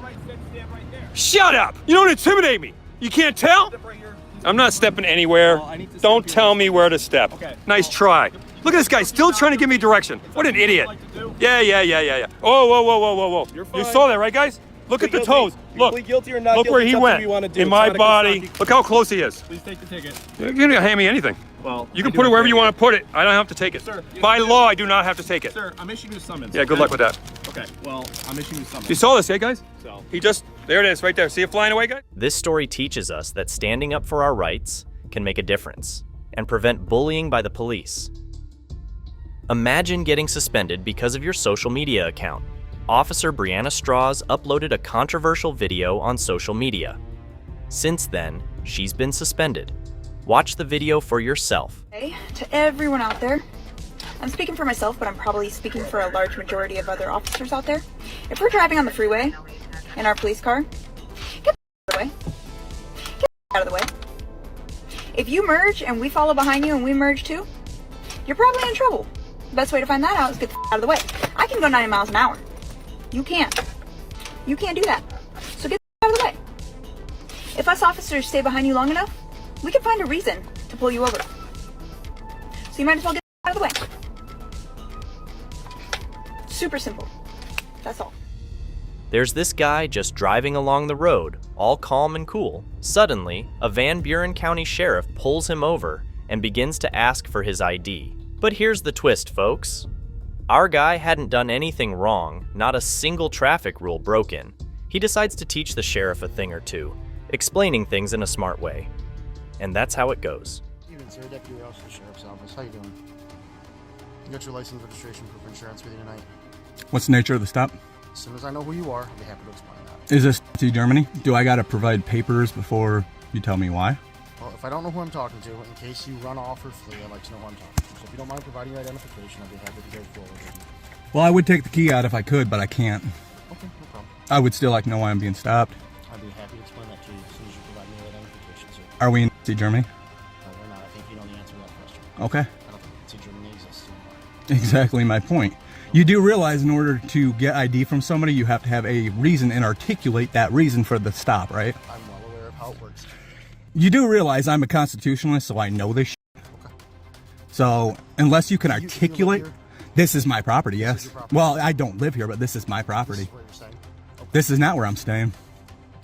Shut up. You don't intimidate me. You can't tell? I'm not stepping anywhere. Don't tell me where to step. Nice try. Look at this guy still trying to give me direction. What an idiot. Yeah. Oh, whoa. You saw that, right, guys? Look at the toes. Look. Look where he went. In my body. Look how close he is. Please take the ticket. You're not gonna hand me anything. Well, you can put it wherever you want to put it. I don't have to take it. Sir, by law, I do not have to take it. Sir, I'm issuing you a summons. Yeah, good luck with that. Okay, well, I'm issuing you a summons. You saw this, yeah, guys? So. There it is, right there. See it flying away, guys? This story teaches us that standing up for our rights can make a difference and prevent bullying by the police. Imagine getting suspended because of your social media account. Officer Brianna Strauss uploaded a controversial video on social media. Since then, she's been suspended. Watch the video for yourself. Hey, to everyone out there, I'm speaking for myself, but I'm probably speaking for a large majority of other officers out there. If we're driving on the freeway in our police car, get the out of the way. Get the out of the way. If you merge and we follow behind you and we merge too, you're probably in trouble. The best way to find that out is get the out of the way. I can go 90 miles an hour. You can't. You can't do that. So get the out of the way. If us officers stay behind you long enough, we can find a reason to pull you over. So you might as well get out of the way. Super simple. That's all. There's this guy just driving along the road, all calm and cool. Suddenly, a Van Buren County sheriff pulls him over and begins to ask for his ID. But here's the twist, folks. Our guy hadn't done anything wrong, not a single traffic rule broken. He decides to teach the sheriff a thing or two, explaining things in a smart way. And that's how it goes. Evening, sir. Deputy Rouse of the Sheriff's Office. How you doing? You got your license, registration, proof of insurance with you tonight? What's the nature of the stop? As soon as I know who you are, I'll be happy to explain that. Is this to Germany? Do I got to provide papers before you tell me why? Well, if I don't know who I'm talking to, in case you run off or flee, I'd like to know who I'm talking to. So if you don't mind providing your identification, I'd be happy to go forward with you. Well, I would take the key out if I could, but I can't. Okay, no problem. I would still like to know why I'm being stopped. I'd be happy to explain that to you as soon as you provide me your identification, sir. Are we in Germany? No, we're not. I think you know the answer to that question. Okay. I don't think Germany exists anymore. Exactly my point. You do realize in order to get ID from somebody, you have to have a reason and articulate that reason for the stop, right? I'm well aware of how it works. You do realize I'm a constitutionalist, so I know this shit. Okay. So, unless you can articulate, this is my property, yes. This is your property. Well, I don't live here, but this is my property. This is where you're staying? Okay. This is not where I'm staying,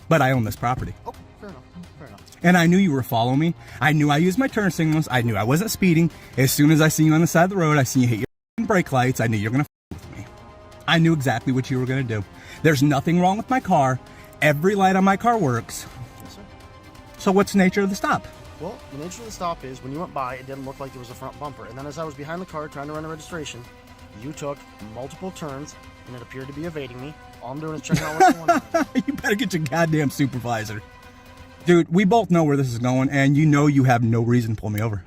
but I own this property. Okay, fair enough. Fair enough. And I knew you were following me. I knew I used my turn signals. I knew I wasn't speeding. As soon as I see you on the side of the road, I see you hit your brake lights. I knew you were going to with me. I knew exactly what you were going to do. There's nothing wrong with my car. Every light on my car works. Yes, sir. So what's the nature of the stop? Well, the nature of the stop is when you went by, it didn't look like there was a front bumper. And then as I was behind the car trying to run a registration, you took multiple turns and it appeared to be evading me. All I'm doing is checking out what's going on. You better get your goddamn supervisor. Dude, we both know where this is going, and you know you have no reason to pull me over.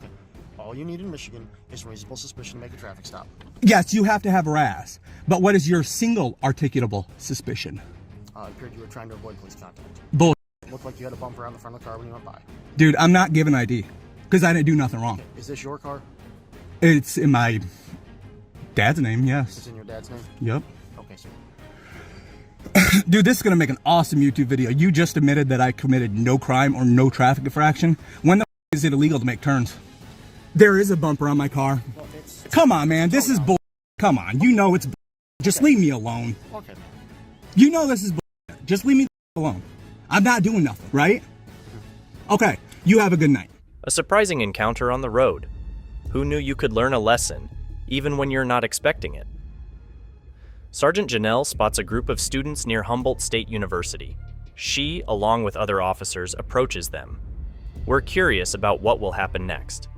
Okay. All you need in Michigan is reasonable suspicion to make a traffic stop. Yes, you have to have RAS. But what is your single articulable suspicion? It appeared you were trying to avoid police contact. Bull. It looked like you had a bumper on the front of the car when you went by. Dude, I'm not giving ID, because I didn't do nothing wrong. Okay. Is this your car? It's in my Dad's name, yes. It's in your dad's name? Yep. Okay, sir. Dude, this is gonna make an awesome YouTube video. You just admitted that I committed no crime or no traffic infraction. When the is it illegal to make turns? There is a bumper on my car. Come on, man. This is bull. Come on. You know it's bull. Just leave me alone. Okay. You know this is bull. Just leave me alone. I'm not doing nothing, right? Okay. You have a good night. A surprising encounter on the road. Who knew you could learn a lesson, even when you're not expecting it? Sergeant Janelle spots a group of students near Humboldt State University. She, along with other officers, approaches them. We're curious about what will happen next.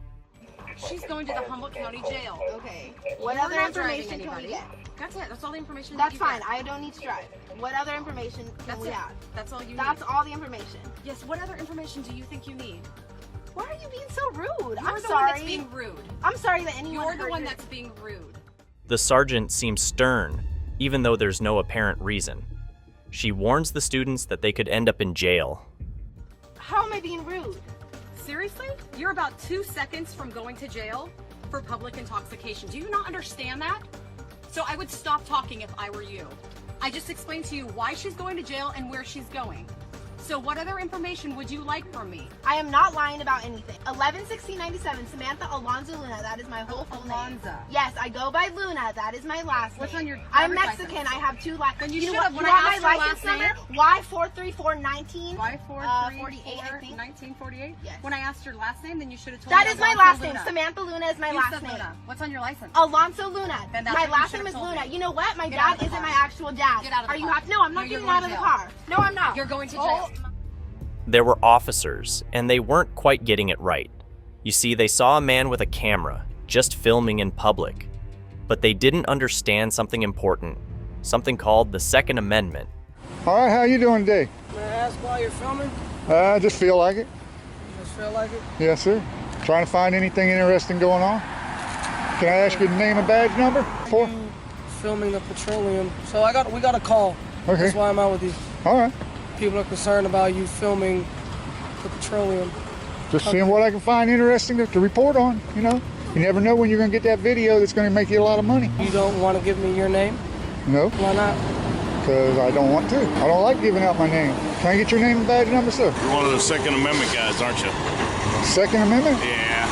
She's going to the Humboldt County Jail. Okay. What You're other not information driving can we anybody. get? That's it. That's all the information. That's that you fine. get. I don't need to drive. What other information can we have? That's all you That's need. all the information. Yes. What other information do you think you need? Why are you being so rude? You're I'm the sorry. one that's being rude. I'm sorry that anyone You're the heard one your- that's being rude. The sergeant seems stern, even though there's no apparent reason. She warns the students that they could end up in jail. How am I being rude? Seriously? You're about 2 seconds from going to jail for public intoxication. Do you not understand that? So I would stop talking if I were you. I just explained to you why she's going to jail and where she's going. So what other information would you like from me? I am not lying about anything. 11/16/97, Samantha Alonzo Luna. That is my whole full name. Yes, I go by Luna. That is my last What's name. on your I'm driver's Mexican. license? I have 2 licenses. Then you know should have what? when You I want asked my your license last number? name. Y43419. Y434 48, I think. 1948? Yes. When I asked your last name, then you should have told That me is my Alonso last name. Luna. Samantha Luna is my You last said name. Luna. What's on your license? Alonso Luna. Then that's My what you last should name have is told Luna. me. You know what? My Get out dad of the isn't car. my actual dad. Get out of the Are you car. happy? No, I'm not You're getting going out to of the jail. car. No, I'm not. You're going to Oh. jail. There were officers, and they weren't quite getting it right. You see, they saw a man with a camera, just filming in public. But they didn't understand something important, something called the Second Amendment. All right, how you doing today? May I ask why you're filming? I just feel like it. You just feel like it? Yes, sir. Trying to find anything interesting going on. Can I ask you the name and badge number? For? Filming the petroleum. So we got a call. Okay. That's why I'm out with you. All right. People are concerned about you filming the petroleum. Just seeing what I can find interesting to report on, you know. You never know when you're going to get that video that's going to make you a lot of money. You don't want to give me your name? No. Why not? Because I don't want to. I don't like giving out my name. Can I get your name and badge number, sir? You're one of those Second Amendment guys, aren't you? Second Amendment? Yeah.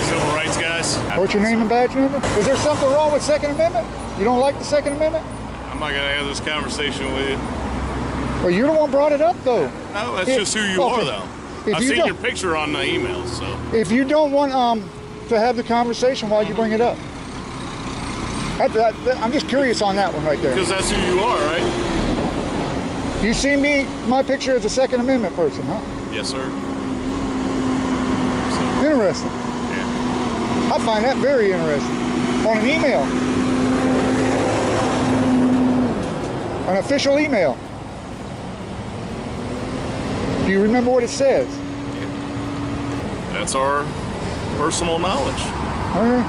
Civil rights guys. What's your name and badge number? Is there something wrong with Second Amendment? You don't like the Second Amendment? I'm not going to have this conversation with you. Well, you're the one brought it up, though. No, that's just who you are, though. I've you seen don't- your picture on the emails, so. If you don't want to have the conversation, why'd you bring it up? I'm just curious on that one right there. Because that's who you are, right? You see my picture as a Second Amendment person, huh? Yes, sir. Interesting. Yeah. I find that very interesting. On an email. An official email. Do you remember what it says? That's our personal knowledge. Okay.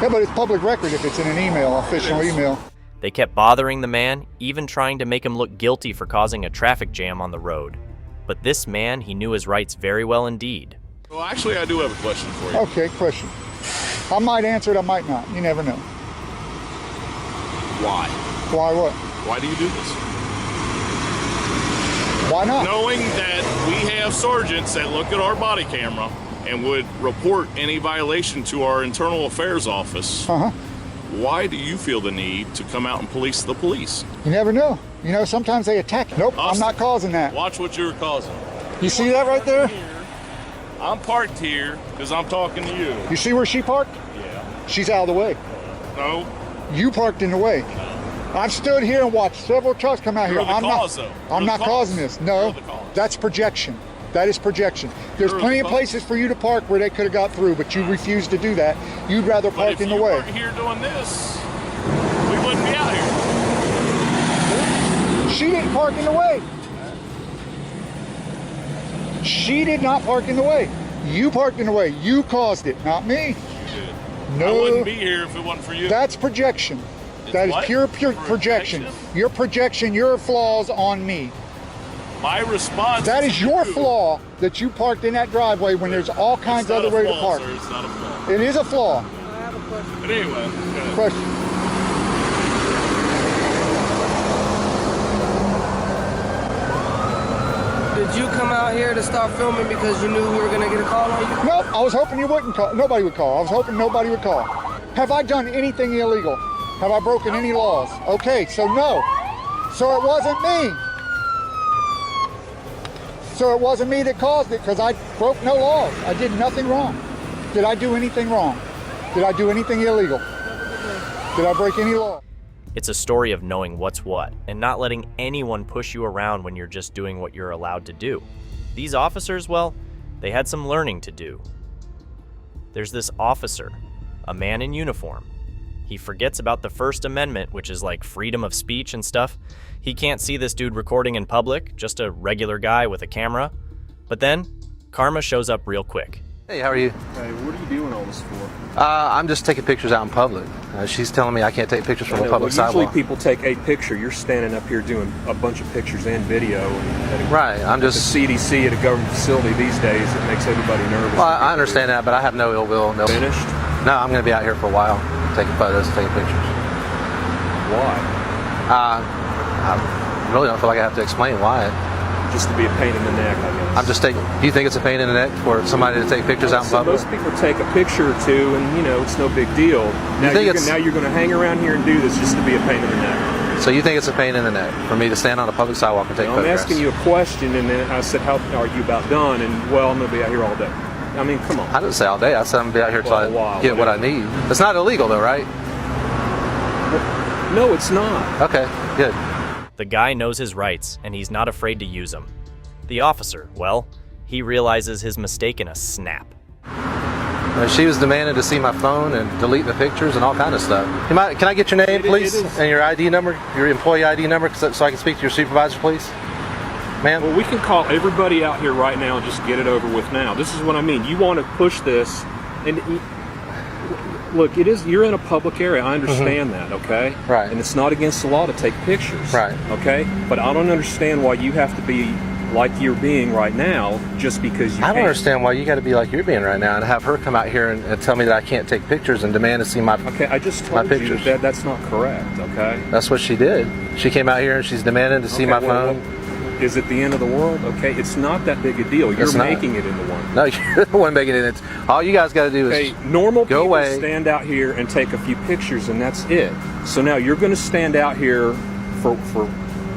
Yeah, but it's public record if it's in an email, official email. They kept bothering the man, even trying to make him look guilty for causing a traffic jam on the road. But this man, he knew his rights very well indeed. Well, actually, I do have a question for you. Okay, question. I might answer it, I might not. You never know. Why? Why what? Why do you do this? Why not? Knowing that we have sergeants that look at our body camera and would report any violation to our internal affairs office, why do you feel the need to come out and police the police? You never know. You know, sometimes they attack. Nope, I'm not causing that. Watch what you're causing. You see that right there? I'm parked here because I'm talking to you. You see where she parked? Yeah. She's out of the way. No. You parked in the way. I've stood here and watched several trucks come out You're here. the cause, though. I'm You're not the causing cause. this. No, You're the cause. that's projection. That is projection. There's You're plenty the of cause. places for you to park where they could have got through, but you refused to do that. You'd rather But park if in the you way. weren't here doing this, we wouldn't be out here. She didn't park in the way. She did not park in the way. You parked in the way. You caused it, not me. You did. No. I wouldn't be here if it wasn't for you. That's projection. That is what? pure projection. Your projection, your flaws on me. My response. That is your you. flaw that you parked in that driveway when there's all kinds of other ways to park. Sir, it's not a flaw. It is a flaw. But anyway, Question. Did you come out here to start filming because you knew we were gonna get a call on you? No, I was hoping you wouldn't call. Nobody would call. I was hoping nobody would call. Have I done anything illegal? Have I broken any laws? Okay, so no. So it wasn't me. So it wasn't me that caused it because I broke no laws. I did nothing wrong. Did I do anything wrong? Did I do anything illegal? Did I break any law? It's a story of knowing what's what and not letting anyone push you around when you're just doing what you're allowed to do. These officers, well, they had some learning to do. There's this officer, a man in uniform. He forgets about the First Amendment, which is like freedom of speech and stuff. He can't see this dude recording in public, just a regular guy with a camera. But then, karma shows up real quick. Hey, how are you? Hey, what are you doing all this for? I'm just taking pictures out in public. She's telling me I can't take pictures from a public sidewalk. Usually people take a picture. You're standing up here doing a bunch of pictures and video. And right, I'm just... The CDC at a government facility these days, it makes everybody nervous. Well, I understand that, but I have no ill will. No. Finished? No, I'm going to be out here for a while, taking photos, taking pictures. Why? I really don't feel like I have to explain why. Just to be a pain in the neck, I guess. I'm just taking. Do you think it's a pain in the neck for somebody to take pictures out in public? Most people take a picture or two, and it's no big deal. Now you're going to hang around here and do this just to be a pain in the neck. So you think it's a pain in the neck for me to stand on a public sidewalk and take photographs? I'm asking you a question, and then I said, "How are you about done?" And well, I'm going to be out here all day. I mean, come on. I didn't say all day. I said I'm going to be out here until I get what I need. It's not illegal, though, right? No, it's not. Okay, good. The guy knows his rights, and he's not afraid to use them. The officer, well, he realizes his mistake in a snap. She was demanding to see my phone and delete the pictures and all kind of stuff. Can I get your name, please, and your ID number, your employee ID number, so I can speak to your supervisor, please? Ma'am? Well, we can call everybody out here right now and just get it over with now. This is what I mean. You want to push this, and look, you're in a public area. I understand that, okay? Right. And it's not against the law to take pictures. Right. Okay? But I don't understand why you have to be like you're being right now just because you I don't understand why you got to be like you're being right now and have her come out here and tell me that I can't take pictures and demand to see my pictures. Okay, I just told you that that's not correct, okay? That's what she did. She came out here and she's demanding to see my phone. Is it the end of the world? Okay, it's not that big a deal. You're making it into one. No, you're the one making it. All you guys got to do is normal go people away. Stand out here and take a few pictures, and that's it. So now you're going to stand out here for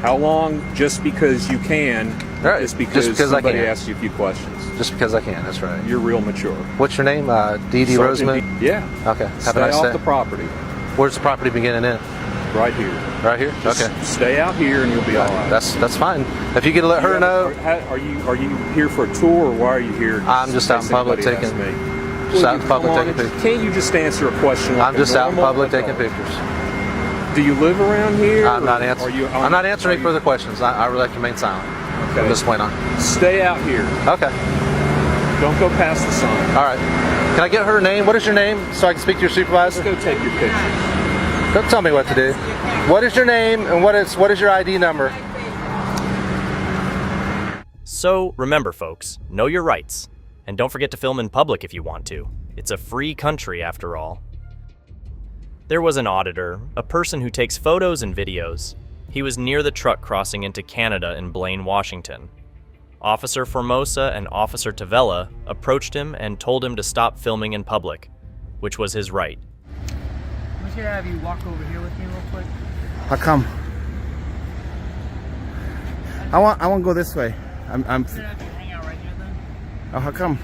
how long? Just because you can. Right. Just because somebody asks you a few questions. Just because I can. That's right. You're real mature. What's your name? Dee Roseman? Yeah. Okay. Have a nice day. Stay off the property. Where's the property beginning in? Right here. Right here? Just okay. Stay out here and you'll be all right. That's fine. If you could let her know. Are you here for a tour or why are you here? I'm just out in public taking. Just out in public taking pictures. Can't you just answer a question? Like I'm just out in public taking pictures. Do you live around here? I'm not answering. I'm not answering any further questions. I would like to remain silent. Okay. From this point on. Stay out here. Okay. Don't go past the sign. All right. Can I get her name? What is your name so I can speak to your supervisor? Let's go take your picture. Don't tell me what to do. What is your name and what is your ID number? So remember, folks, know your rights. And don't forget to film in public if you want to. It's a free country after all. There was an auditor, a person who takes photos and videos. He was near the truck crossing into Canada in Blaine, Washington. Officer Formosa and Officer Tavella approached him and told him to stop filming in public, which was his right. I'm just gonna have you walk over here with me real quick. How come? I want to go this way. I'm You're gonna have you hang out right here then? Oh, how come?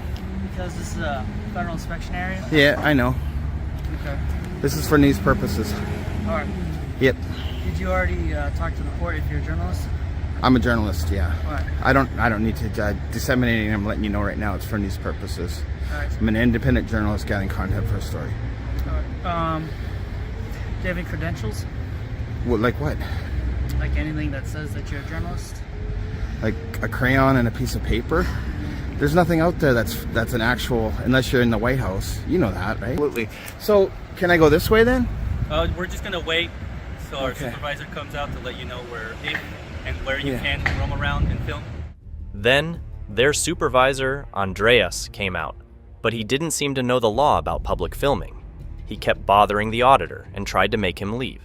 Because this is a federal inspection area. Yeah, I know. Okay. This is for news purposes. Alright. Yep. Did you already talk to the court if you're a journalist? I'm a journalist, yeah. Alright. I don't need to disseminate it. I'm letting you know right now it's for news purposes. Alright. I'm an independent journalist gathering content for a story. Alright. Do you have any credentials? What, like what? Like anything that says that you're a journalist? Like a crayon and a piece of paper? There's nothing out there that's an actual, unless you're in the White House. You know that, right? Absolutely. So, can I go this way then? We're just gonna wait so our supervisor comes out to let you know if and where you can roam around and film. Then, their supervisor, Andreas, came out, but he didn't seem to know the law about public filming. he kept bothering the auditor and tried to make him leave.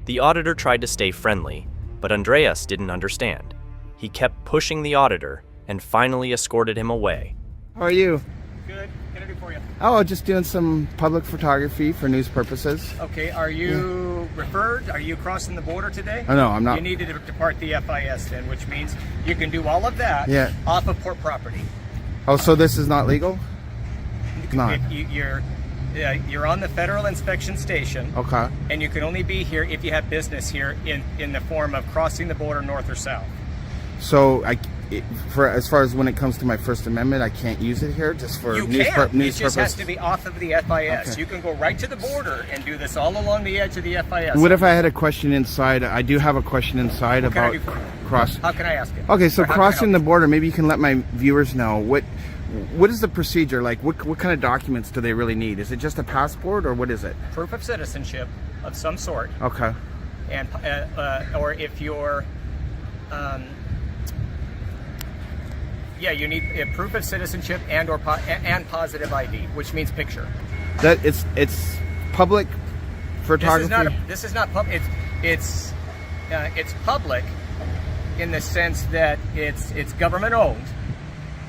The auditor tried to stay friendly, but Andreas didn't understand. He kept pushing the auditor and finally escorted him away. How are you? Good. What can I do for you? Oh, just doing some public photography for news purposes. Okay, are you referred? Are you crossing the border today? Oh, no, I'm not. You need to depart the FIS then, which means you can do all of that off of port property. Oh, so this is not legal? Not. You're on the federal inspection station. Okay. And you can only be here if you have business here in the form of crossing the border north or south. So as far as when it comes to my First Amendment, I can't use it here just for news purposes. It just has to be off of the FIS. Okay. You can go right to the border and do this all along the edge of the FIS. What if I had a question inside? I do have a question inside about cross. How can I ask it? Okay, so crossing the border, maybe you can let my viewers know what is the procedure like? What kind of documents do they really need? Is it just a passport or what is it? Proof of citizenship of some sort. Okay. And or if you're you need a proof of citizenship and positive ID, which means picture. That it's public photography. This is not public. It's public in the sense that it's government owned,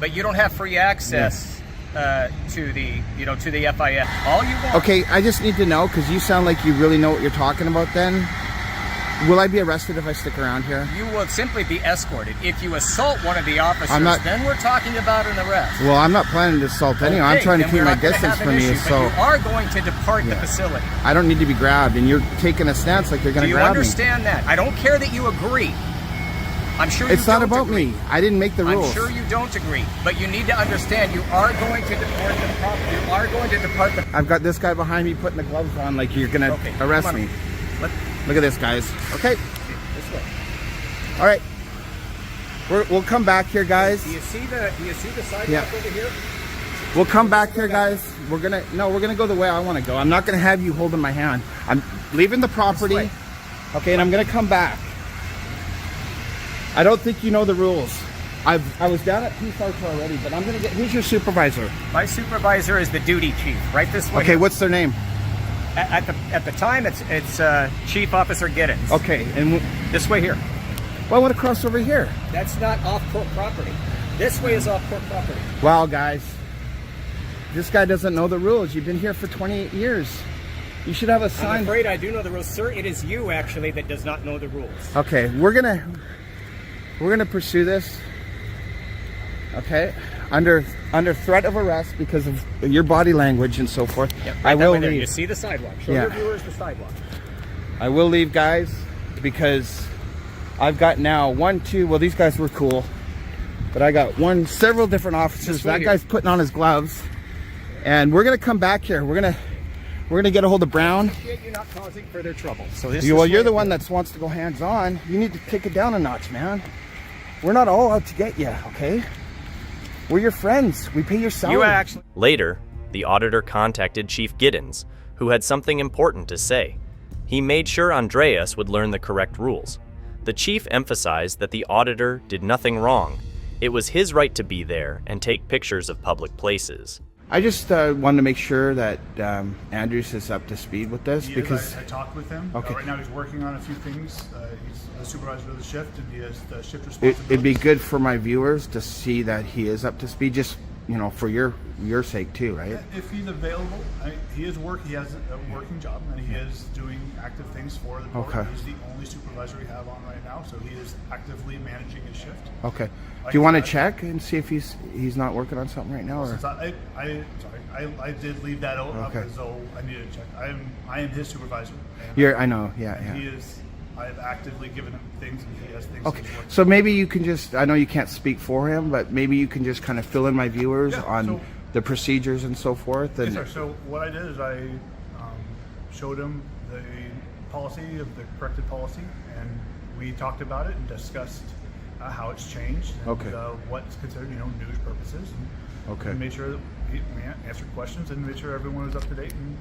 but you don't have free access to the FIS. All you want. Okay, I just need to know because you sound like you really know what you're talking about. Then. Will I be arrested if I stick around here? You will simply be escorted. If you assault one of the officers, then we're talking about an arrest. Well, I'm not planning to assault anyone. I'm trying to keep my distance from you. So you are going to depart the facility. I don't need to be grabbed, and you're taking a stance like you're going to grab me. Do you understand that? I don't care that you agree. I'm sure you don't agree. It's not about me. I didn't make the rules. I'm sure you don't agree, but you need to understand you are going to depart the property. You are going to depart the... I've got this guy behind me putting the gloves on like you're going to arrest me. Look at this, guys. Okay. This way. All right. We'll come back here, guys. Do you see the sidewalk over here? We'll come back here, guys. We're gonna go the way I want to go. I'm not gonna have you holding my hand. I'm leaving the property. Okay, and I'm gonna come back. I don't think you know the rules. I was down at Peace Arch already, but I'm gonna get. Who's your supervisor? My supervisor is the duty chief. Right this way. Okay, what's their name? At the time, it's Chief Officer Giddens. Okay, and this way here. Well, I want to cross over here. That's not off-court property. This way is off-court property. Wow, guys. This guy doesn't know the rules. You've been here for 28 years. You should have a sign. I'm afraid I do know the rules. Sir, it is you, actually, that does not know the rules. Okay, we're gonna pursue this. Okay? Under threat of arrest because of your body language and so forth. Yep, I will leave. You see the sidewalk. Show your viewers the sidewalk. I will leave, guys, because I've got now well, these guys were cool, but I got several different officers. That guy's putting on his gloves, and we're gonna come back here. We're gonna get a hold of Brown. You're not causing further trouble. So you're the one that wants to go hands on. You need to take it down a notch, man. We're not all out to get you, okay? We're your friends. We pay your salary. Later, the auditor contacted Chief Giddens, who had something important to say. He made sure Andreas would learn the correct rules. The chief emphasized that the auditor did nothing wrong. It was his right to be there and take pictures of public places. I just wanted to make sure that Andrews is up to speed with this because I talked with him. Okay. Right now he's working on a few things. He's a supervisor of the shift and he has the shift responsibilities. It'd be good for my viewers to see that he is up to speed, just for your sake too, right? If he's available, he has a working job and he is doing active things for the board. Okay. He's the only supervisor we have on right now, so he is actively managing his shift. Okay. Do you want to check and see if he's not working on something right now? Or? Sorry, I did leave that up as though I needed to check. I am his supervisor. I know, yeah. He is. I have actively given him things, and he has things. Okay, so maybe you can I know you can't speak for him, but maybe you can just kind of fill in my viewers on the procedures and so forth. And yes, sir. So what I did is I showed him the policy of the corrected policy, and we talked about it and discussed how it's changed and what's considered, news purposes. And made sure that we answered questions and made sure everyone was up to date and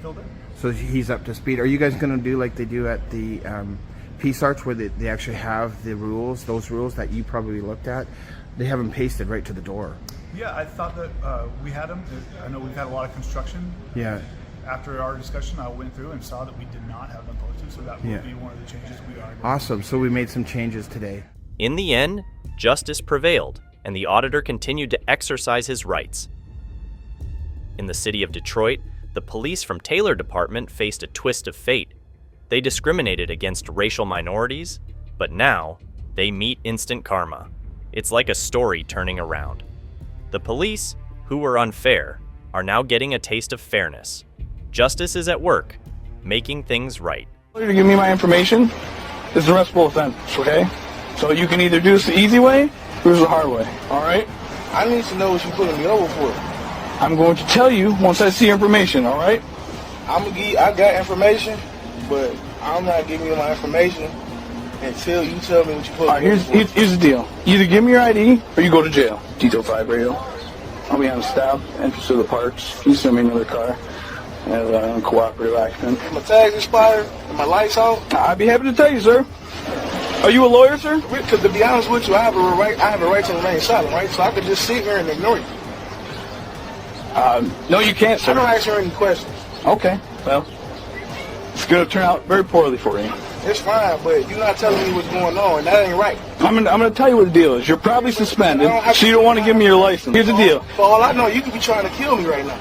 filled in. So he's up to speed. Are you guys going to do like they do at the Peace Arch, where they actually have the rules, those rules that you probably looked at? They have them pasted right to the door. Yeah, I thought that we had them. I know we've had a lot of construction. Yeah. after our discussion, I went through and saw that we did not have them posted, so that would be one of the changes we are. Awesome. So we made some changes today. In the end, justice prevailed, and the auditor continued to exercise his rights. In the city of Detroit, the police from Taylor Department faced a twist of fate. They discriminated against racial minorities, but now they meet instant karma. It's like a story turning around. The police, who were unfair, are now getting a taste of fairness. Justice is at work, making things right. To give me my information is an arrestable offense, okay? So you can either do this the easy way or the hard way, all right? I need to know what you're putting me over for. I'm going to tell you once I see information, all right? I got information, but I'm not giving you my information until you tell me what you put me over for. Here's the deal. Either give me your ID or you go to jail. Detail 5 radio. I'll be on staff, entrance to the parks. You send me another car as an uncooperative action. My tag's expired and my lights out. I'd be happy to tell you, sir. Are you a lawyer, sir? Because to be honest with you, I have a right to remain silent, right? So I could just sit here and ignore you. No, you can't, sir. I don't ask you any questions. Okay, well, it's going to turn out very poorly for you. It's fine, but you're not telling me what's going on, and that ain't right. I'm gonna tell you what the deal is. You're probably suspended, so you don't want to give me your license. Here's the deal. For all I know, you could be trying to kill me right now.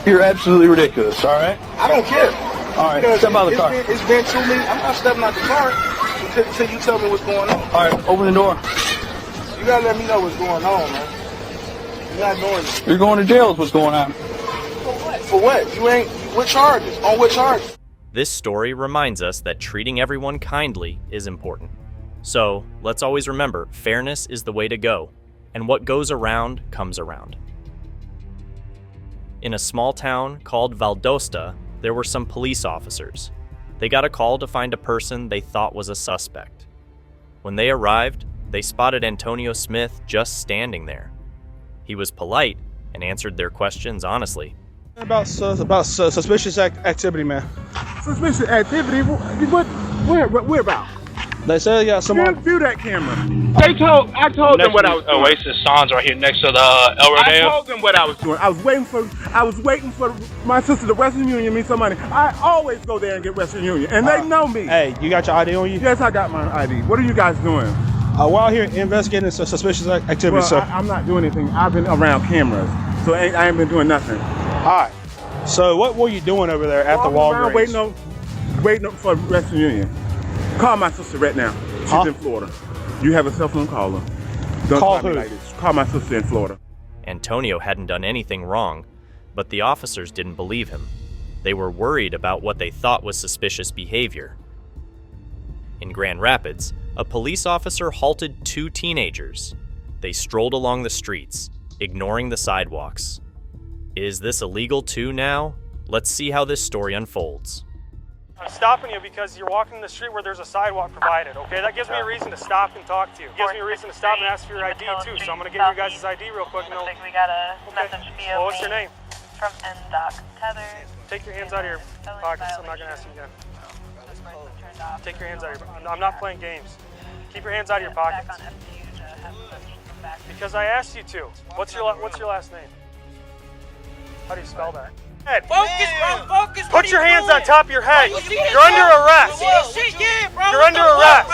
You're absolutely ridiculous, all right? I don't care. All right, step out of the car. It's been 2 minutes. I'm not stepping out the car until you tell me what's going on. All right, open the door. You gotta let me know what's going on, man. You're not doing it. You're going to jail is what's going on. For what? What charges? On what charges? This story reminds us that treating everyone kindly is important. So, let's always remember, fairness is the way to go, and what goes around comes around. In a small town called Valdosta, there were some police officers. They got a call to find a person they thought was a suspect. When they arrived, they spotted Antonio Smith just standing there. He was polite and answered their questions honestly. About suspicious activity, man. Suspicious activity? Where about? They said someone. View that camera. I told them what I was doing. Oasis Son's right here next to the El Rodeo. I told them what I was doing. I was waiting for my sister, the Western Union, me some money. I always go there and get Western Union, and they know me. Hey, you got your ID on you? Yes, I got my ID. What are you guys doing? We're out here investigating suspicious activity, sir. I'm not doing anything. I've been around cameras, so I ain't been doing nothing. All right. So what were you doing over there at the Walgreens? Waiting for Western Union. Call my sister right now. She's in Florida. You have a cell phone, call her. Don't call me like this. Call my sister in Florida. Antonio hadn't done anything wrong, but the officers didn't believe him. They were worried about what they thought was suspicious behavior. In Grand Rapids, a police officer halted 2 teenagers. They strolled along the streets, ignoring the sidewalks. Is this illegal too now? Let's see how this story unfolds. I'm stopping you because you're walking the street where there's a sidewalk provided, okay? That gives me a reason to stop and talk to you. It gives me a reason to stop and ask for your ID too, so I'm gonna get your guys' ID real quick. Looks like we got a message via what's your name? From NDOC Tether. Take your hands out of your pockets, I'm not gonna ask you again. Take your hands out of your I'm not playing games. Keep your hands out of your pockets. Because I asked you to. What's your last name? How do you spell that? Focus, bro, focus. Put your hands on top of your head. You're under arrest. You're under arrest.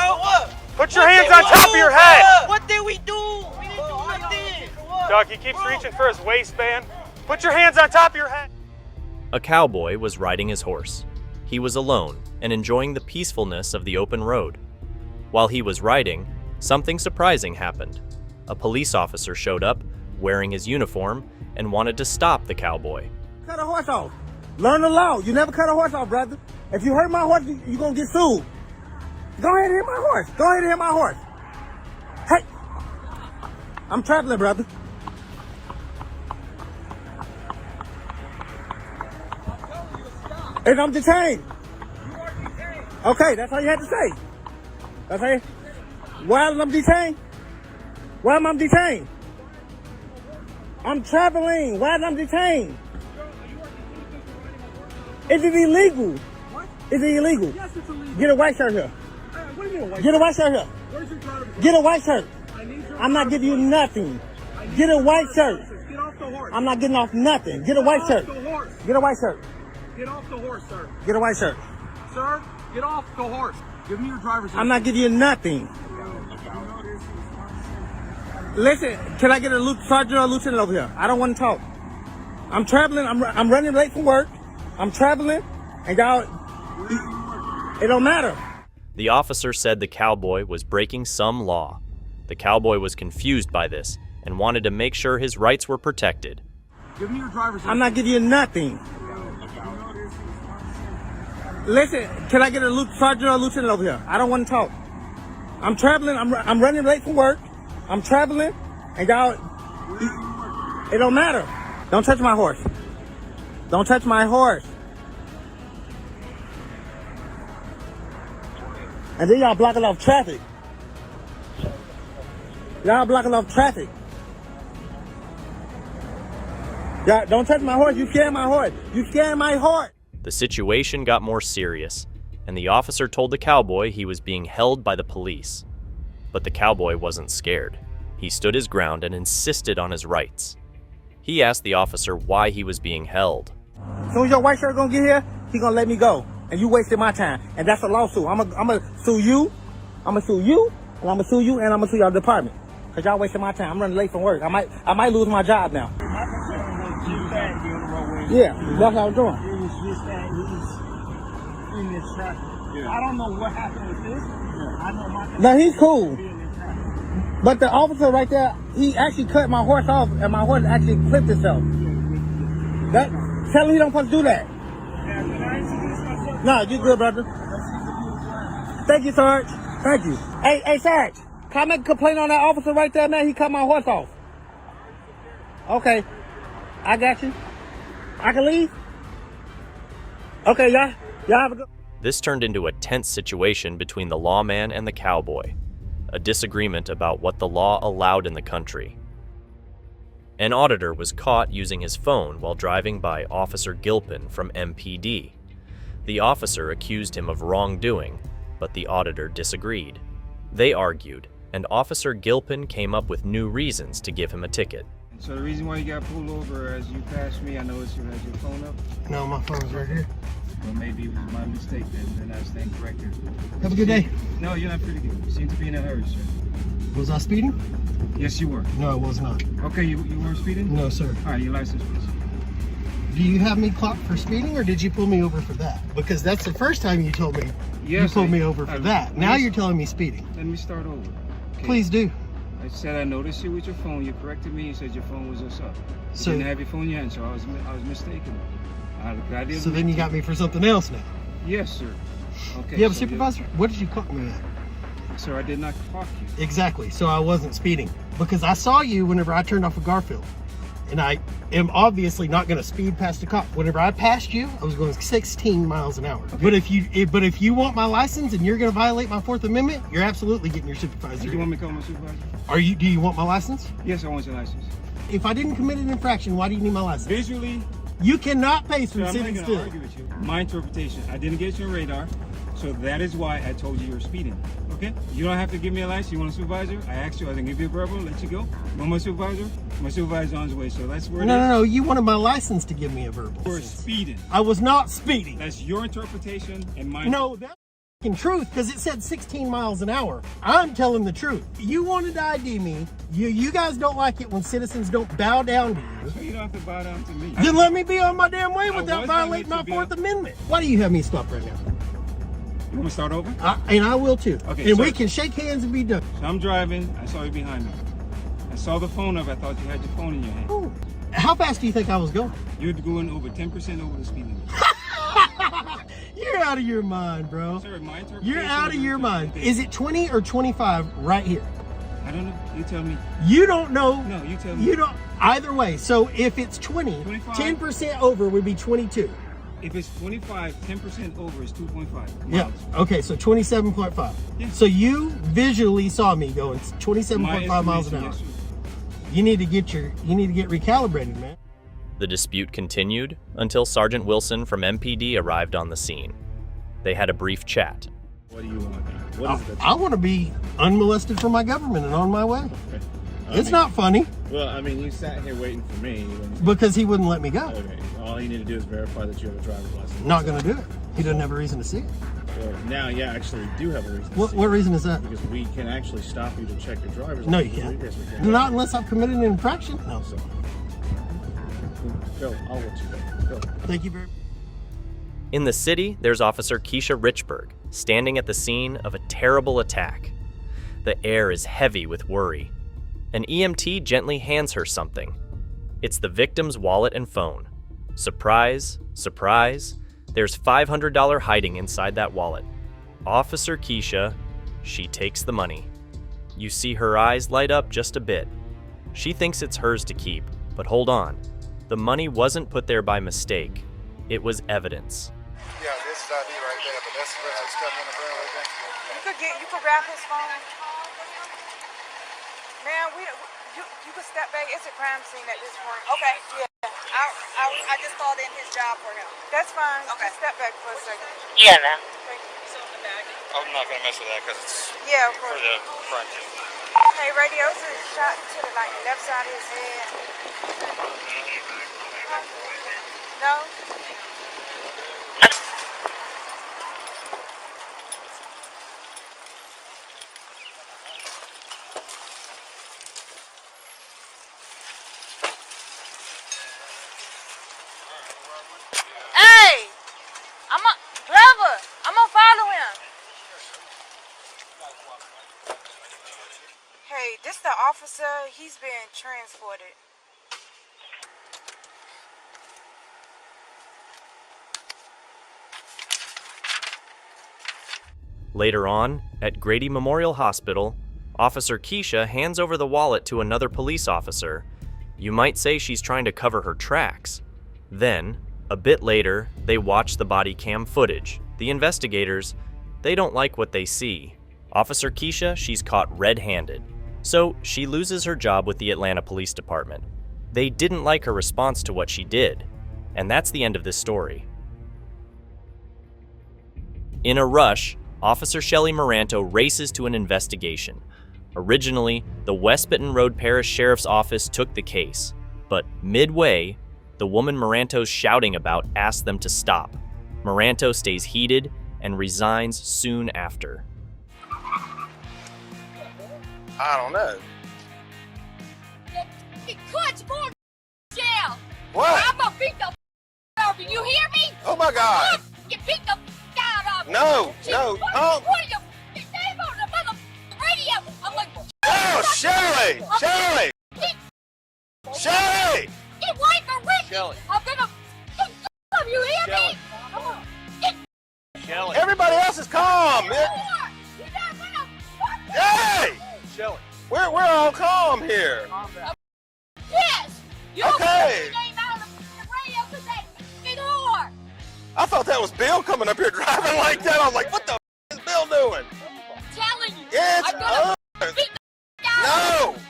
Put your hands on top of your head. What did we do? We didn't do nothing. Doug, he keeps reaching for his waistband. Put your hands on top of your head. A cowboy was riding his horse. He was alone and enjoying the peacefulness of the open road. While he was riding, something surprising happened. A police officer showed up, wearing his uniform, and wanted to stop the cowboy. Cut a horse off. Learn the law. You never cut a horse off, brother. If you hurt my horse, you're going to get sued. Go ahead and hit my horse. Go ahead and hit my horse. Hey. I'm traveling, brother. And I'm detained. Okay, that's all you had to say. Okay. Why am I detained? Why am I detained? I'm traveling. Why am I detained? Is it illegal? What? Is it illegal? Yes, it's illegal. Get a white shirt here. What do you mean a white shirt? Get a white shirt here. Where's your driver's license? Get a white shirt. I'm not giving you nothing. Get a white shirt. Get off the horse. I'm not getting off nothing. Get a white shirt. Get a white shirt. Get off the horse, sir. Get a white shirt. Sir, get off the horse. Give me your driver's license. I'm not giving you nothing. Listen, can I get a sergeant or a lieutenant over here? I don't want to talk. I'm traveling. I'm running late for work. I'm traveling, and y'all, it don't matter. The officer said the cowboy was breaking some law. The cowboy was confused by this and wanted to make sure his rights were protected. Give me your driver's license. I'm not giving you nothing. Listen, can I get a sergeant or a lieutenant over here? I don't want to talk. I'm traveling. I'm running late for work. I'm traveling, and y'all, it don't matter. Don't touch my horse. Don't touch my horse. And then y'all blocking off traffic. Y'all blocking off traffic. Y'all don't touch my horse. You scaring my horse. You scaring my horse. The situation got more serious, and the officer told the cowboy he was being held by the police. But the cowboy wasn't scared. He stood his ground and insisted on his rights. He asked the officer why he was being held. As soon as your white shirt gonna get here, he gonna let me go. And you wasted my time. And that's a lawsuit. I'm gonna sue you. I'm gonna sue you. And I'm gonna sue you. And I'm gonna sue your department. Cause y'all wasting my time. I'm running late from work. I might lose my job now. Yeah, that's what I was doing. It was just that he's in this traffic. I don't know what happened with this. I know my. No, he's cool. But the officer right there, he actually cut my horse off, and my horse actually flipped itself. Tell him he don't supposed to do that. No, you good, brother. Thank you, Sarge. Thank you. Hey, Sarge, can I make a complaint on that officer right there, man? He cut my horse off. Okay, I got you. I can leave? Okay, y'all have a good... This turned into a tense situation between the lawman and the cowboy, a disagreement about what the law allowed in the country. An auditor was caught using his phone while driving by Officer Gilpin from MPD. The officer accused him of wrongdoing, but the auditor disagreed. They argued, and Officer Gilpin came up with new reasons to give him a ticket. So the reason why you got pulled over as you passed me, I noticed you had your phone up. No, my phone's right here. Well, maybe it was my mistake then that's the incorrect here. Have a good day. No, you're not pretty good. You seem to be in a hurry, sir. Was I speeding? Yes, you were. No, I was not. Okay, you weren't speeding? No, sir. All right, your license, please. Do you have me clocked for speeding, or did you pull me over for that? Because that's the first time you told me you pulled me over for that. Now you're telling me speeding. Let me start over. Okay. Please do. I said I noticed you with your phone. You corrected me. You said your phone was up. You didn't have your phone in your hand, so I was mistaken. So then you got me for something else now. Yes, sir. Okay. You have a supervisor? What did you clock me at? Sir, I did not clock you. Exactly. So I wasn't speeding because I saw you whenever I turned off of Garfield, and I am obviously not going to speed past a cop. Whenever I passed you, I was going 16 miles an hour. Okay. But if you want my license and you're going to violate my Fourth Amendment, you're absolutely getting your supervisor. Do you want me to call my supervisor? Do you want my license? Yes, I want your license. If I didn't commit an infraction, why do you need my license? Visually, you cannot pace from sitting still. I'm not going to argue with you. My interpretation, I didn't get your radar, so that is why I told you you're speeding. Okay? You don't have to give me a license. You want a supervisor? I asked you. I can give you a verbal, let you go. You want my supervisor? My supervisor's on his way, so that's where it is. No. You wanted my license to give me a verbal. You were speeding. I was not speeding. That's your interpretation and mine. No, that's truth, because it said 16 miles an hour. I'm telling the truth. You wanted to ID me. You guys don't like it when citizens don't bow down to you. So you don't have to bow down to me. Then let me be on my damn way without violating my Fourth Amendment. Why do you have me stop right now? You want me to start over? And I will too. Okay. And we can shake hands and be done. So I'm driving. I saw you behind me. I saw the phone up. I thought you had your phone in your hand. Ooh. How fast do you think I was going? You're going over 10% over the speed limit. You're out of your mind, bro. Sir, my interpretation. You're out of your mind. Is it 20 or 25 right here? I don't know. You tell me. You don't know. No, you tell me. You don't. Either way. So if it's 20, 25? 10% over would be 22. If it's 25, 10% over is 2.5. Yeah. Okay, so 27.5. Yeah. So you visually saw me going 27.5 miles an hour. Yes, you need to get recalibrated, man. The dispute continued until Sergeant Wilson from MPD arrived on the scene. They had a brief chat. What do you want? What is it? I want to be unmolested for my government and on my way. Okay. It's not funny. Well, I mean, you sat here waiting for me. Because he wouldn't let me go. Okay. All you need to do is verify that you have a driver's license. Not going to do it. He doesn't have a reason to see it. Well, now, yeah, actually, we do have a reason. What reason is that? Because we can actually stop you to check your driver's No, license. you can't. Yes, we can. Not unless I've committed an infraction. No. So, go. I'll let you go. Go. Thank you very much. In the city, there's Officer Keisha Richburg, standing at the scene of a terrible attack. The air is heavy with worry. An EMT gently hands her something. It's the victim's wallet and phone. Surprise, surprise, there's $500 hiding inside that wallet. Officer Keisha, she takes the money. You see her eyes light up just a bit. She thinks it's hers to keep, but hold on. The money wasn't put there by mistake. It was evidence. Yeah, this is ID right there, but that's the rest of the stuff in the barrel right there. You could grab his phone. Man, you could step back. It's a crime scene at this point. Okay, yeah. I just called in his job for him. That's fine. Okay. Just step back for a second. Yeah, ma'am. Thank you. I'm not gonna mess with that because it's Yeah, of for course. the front. Hey, radio's a shot to the left side of his head. No? Hey! I'm gonna follow him. Hey, this the officer. He's been transported. Later on, at Grady Memorial Hospital, Officer Keisha hands over the wallet to another police officer. You might say she's trying to cover her tracks. Then, a bit later, they watch the body cam footage. The investigators, they don't like what they see. Officer Keisha, she's caught red-handed. So she loses her job with the Atlanta Police Department. They didn't like her response to what she did. And that's the end of this story. In a rush, Officer Shelley Moranto races to an investigation. Originally, the West Benton Road Parish Sheriff's Office took the case, but midway, the woman Moranto's shouting about asked them to stop. Moranto stays heated and resigns soon after. I don't know. He could go to jail. What? I'm gonna beat the out of you. You hear me? Oh my God. You beat the out of me. No, She- no, What no. are you name on the mother radio? I'm like, Oh, Shelley! Shelley! Shelley! get away from Ricky. Shelley. I'm gonna you hear me? Come on. Get Shelley. Everybody else is calm. Hey! Shelley. We're all calm here. Yes. You Okay. don't name out of the radio because that big whore. I thought that was Bill coming up here driving like that. I was like, what the is Bill doing? Telling you. It's I'm gonna us. beat the out No! of you.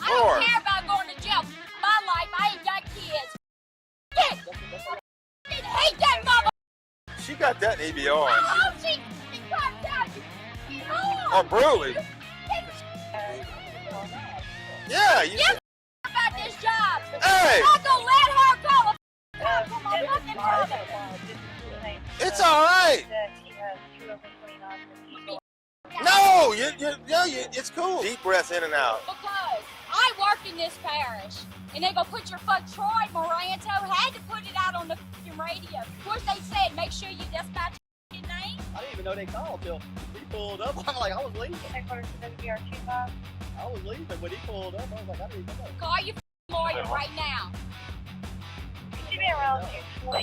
I don't care about going to jail. My life, I ain't got kids. I hate that mother. She got that EBR. Oh, she comes out. You Or Bruley. Yeah, you Give about this job. Hey! I'm not gonna let her call a my fucking brother. It's all right. No, it's cool. Deep breath in and out. Because I work in this parish, and they gonna put your fuck Troy Moranto had to put it out on the fucking radio. Of course, they said make sure you dispatch your name. I didn't even know they called till he pulled up. I'm like, I was leaving. I was leaving when he pulled up. I was like, I didn't even know. Call your lawyer right now. She been around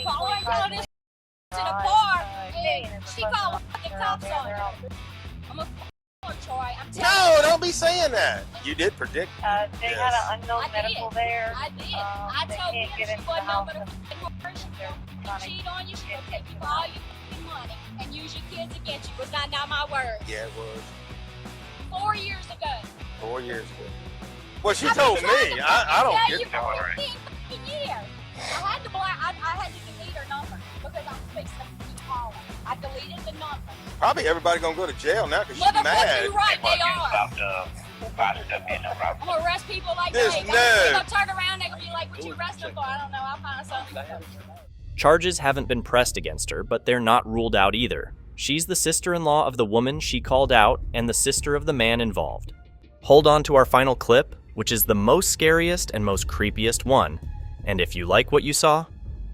Call her and tell this to the bar, and she called the cops on her. I'm a Troy. I'm telling No, you. don't be saying that. You did predict. They had an unknown medical there. I did. I they told can't her get she into wasn't the no house but a fucking whore. She gonna cheat on you. She gonna take you for all your fucking money and use your kids against you. Was that not my word? Yeah, it was 4 years ago. 4 years ago. Well, she told me. I don't tell get you it. for 15 fucking years. I had to delete her number because I'm fixing to call her. I deleted the number. Probably everybody gonna go to jail now because she's Motherfucker, mad. you right, they are. I'm gonna arrest people like There's that. no- They're gonna turn around, they're gonna be like, what you arresting them for? I don't know, I'll find something. Charges haven't been pressed against her, but they're not ruled out either. She's the sister-in-law of the woman she called out and the sister of the man involved. Hold on to our final clip, which is the most scariest and most creepiest one. And if you like what you saw,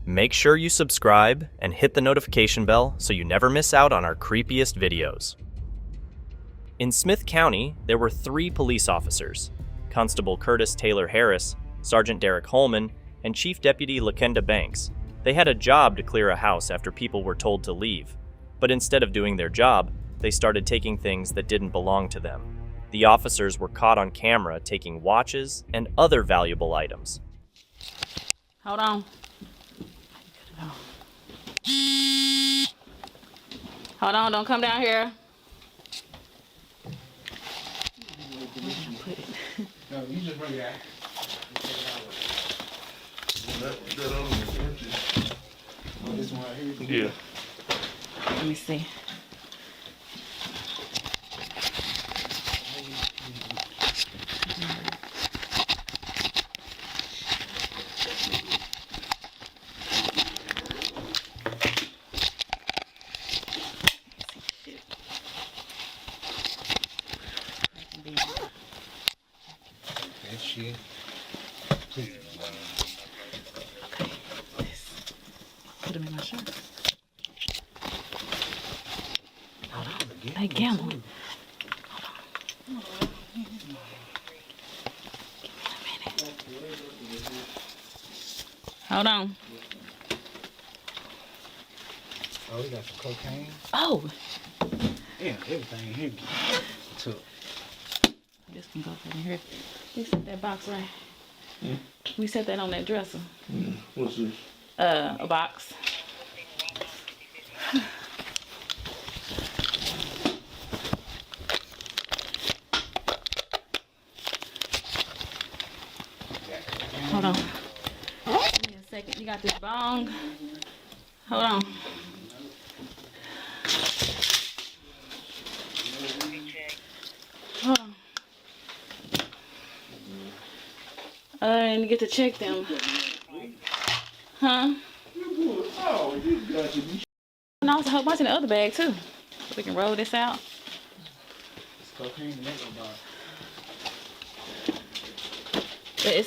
make sure you subscribe and hit the notification bell so you never miss out on our creepiest videos. In Smith County, there were 3 police officers: Constable Curtis Taylor Harris, Sergeant Derek Holman, and Chief Deputy Lakenda Banks. They had a job to clear a house after people were told to leave. But instead of doing their job, they started taking things that didn't belong to them. The officers were caught on camera taking watches and other valuable items. Hold on. Hold on, don't come down here. No, you just bring it out. This one right here? Yeah. Let me see. That shit. Please. Put them in my shirt. Hold on. Hey, Gamble. Hold on. Oh, we got some cocaine. Oh. Yeah, everything in here. Took. This can go in here. We set that box right. We set that on that dresser. What's this? A box. Hold on. Give me a second. You got this bong. Hold on. Hold on. I need to get to check them. Huh? And also a whole bunch in the other bag too. So we can roll this out. It's cocaine in that little box. We're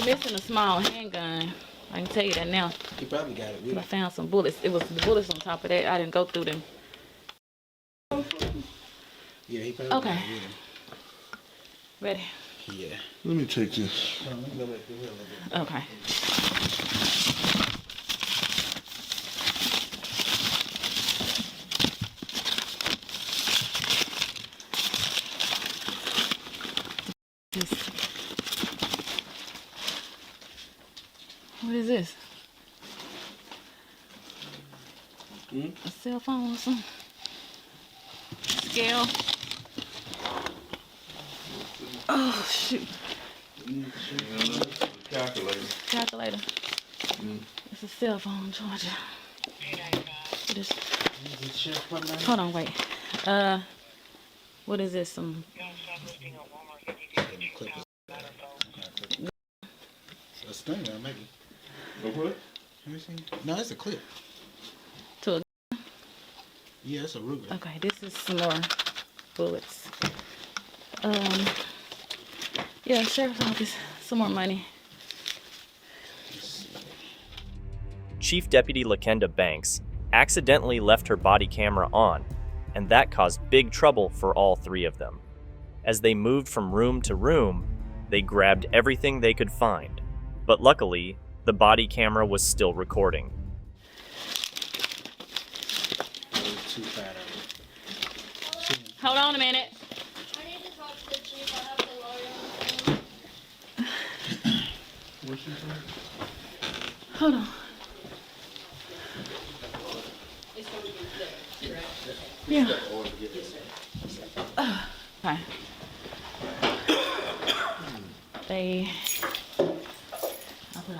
missing a small handgun. I can tell you that now. He probably got it with I found some bullets. It was the bullets on top of that. I didn't go through them. Yeah, he probably Okay. got it with him. Ready? Yeah. Let me take this. Let me go back through here a little bit. Okay. What is this? A cell phone or something? Scale. Oh shoot. Calculator. It's a cell phone charger. What is? Hold on, wait. What is this? Some. A stinger, maybe. What? Let me see. No, it's a clip. To a. Yeah, it's a Ruger. Okay, this is some more bullets. Yeah, sheriff's office. Some more money. Chief Deputy Lakenda Banks accidentally left her body camera on, and that caused big trouble for all 3 of them. As they moved from room to room, they grabbed everything they could find. But luckily, the body camera was still recording. Hold on a minute. I need to talk to the chief. I have to lawyer. What's your name? Hold on. Yeah. Okay. I put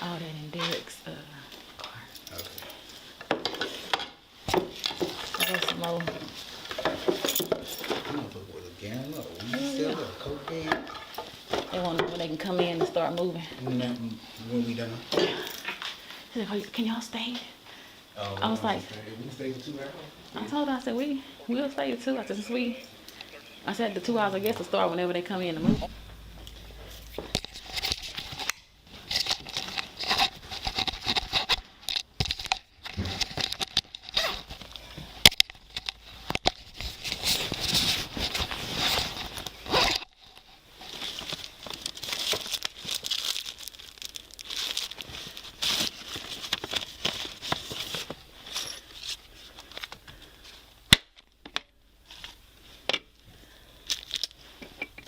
all that in Derek's car. Okay. I got some more. Damn low. You sell it, cocaine. They want to know when they can come in and start moving. When we done. He's like, "Oh, can y'all stay?" Oh, I was like, we can stay for 2 hours. I told her, I said, we'll stay at 2. I said, I said the 2 hours, I guess, will start whenever they come in to move.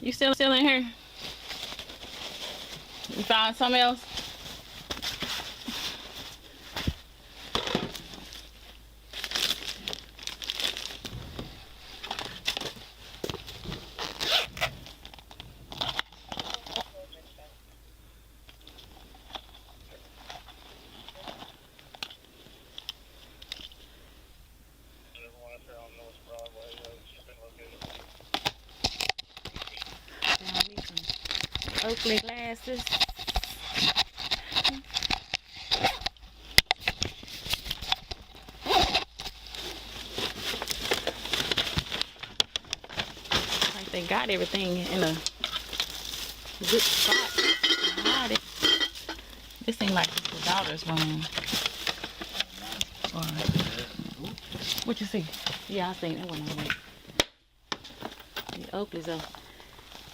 You still in here? You found something else? Oakley glasses. Like they got everything in a good spot to hide it. This seems like it's the daughter's room. Or what you see? Yeah, I seen that one. The Oakleys though,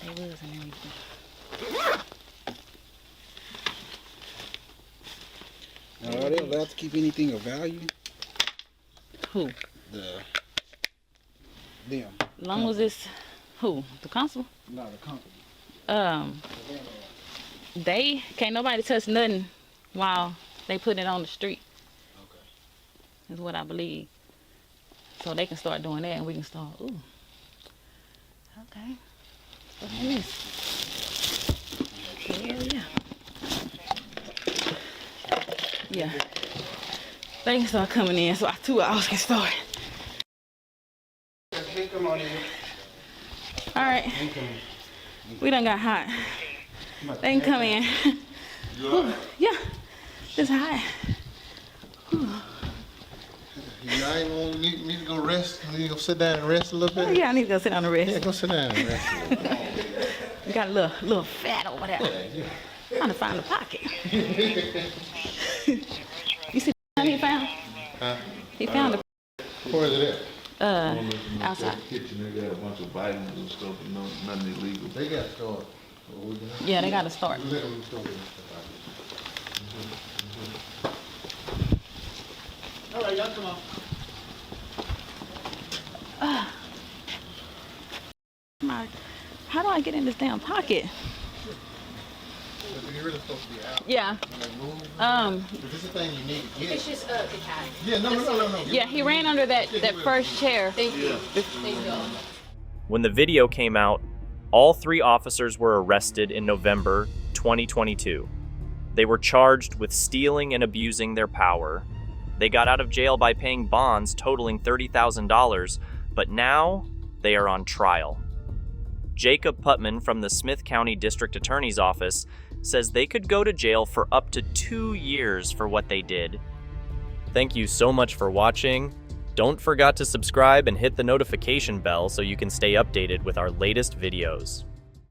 they was and everything. Now, are they allowed to keep anything of value? Who? Them. As long as it's who? The constable? No, the company. They can't nobody touch nothing while they put it on the street. Okay. Is what I believe. So they can start doing that and we can start, ooh. Okay. Look at this. Hell yeah. Yeah. They can start coming in so our 2 hours can start. Come on in. Alright. We done got hot. They can come in. Ooh, yeah. It's hot. Ooh. You ain't gonna need to go rest. You need to go sit down and rest a little bit. Oh, yeah, I need to go sit down and rest. Yeah, go sit down and rest a little bit. We got a little fat over there. Trying to find the pocket. You see what he found? Huh? He found it. Where is it at? Outside. Kitchen, they got a bunch of vitamins and stuff, and nothing illegal. They got to start. Yeah, they got to start. Let them start. All right, y'all come on. How do I get in this damn pocket? You're really supposed to be out. Yeah. If it's a thing you need to get. It's just the cat. Yeah, no. Yeah, he ran under that first chair. Thank you. Thank you. When the video came out, all 3 officers were arrested in November 2022. They were charged with stealing and abusing their power. They got out of jail by paying bonds totaling $30,000, but now they are on trial. Jacob Putman from the Smith County District Attorney's Office says they could go to jail for up to 2 years for what they did. Thank you so much for watching. Don't forget to subscribe and hit the notification bell so you can stay updated with our latest videos.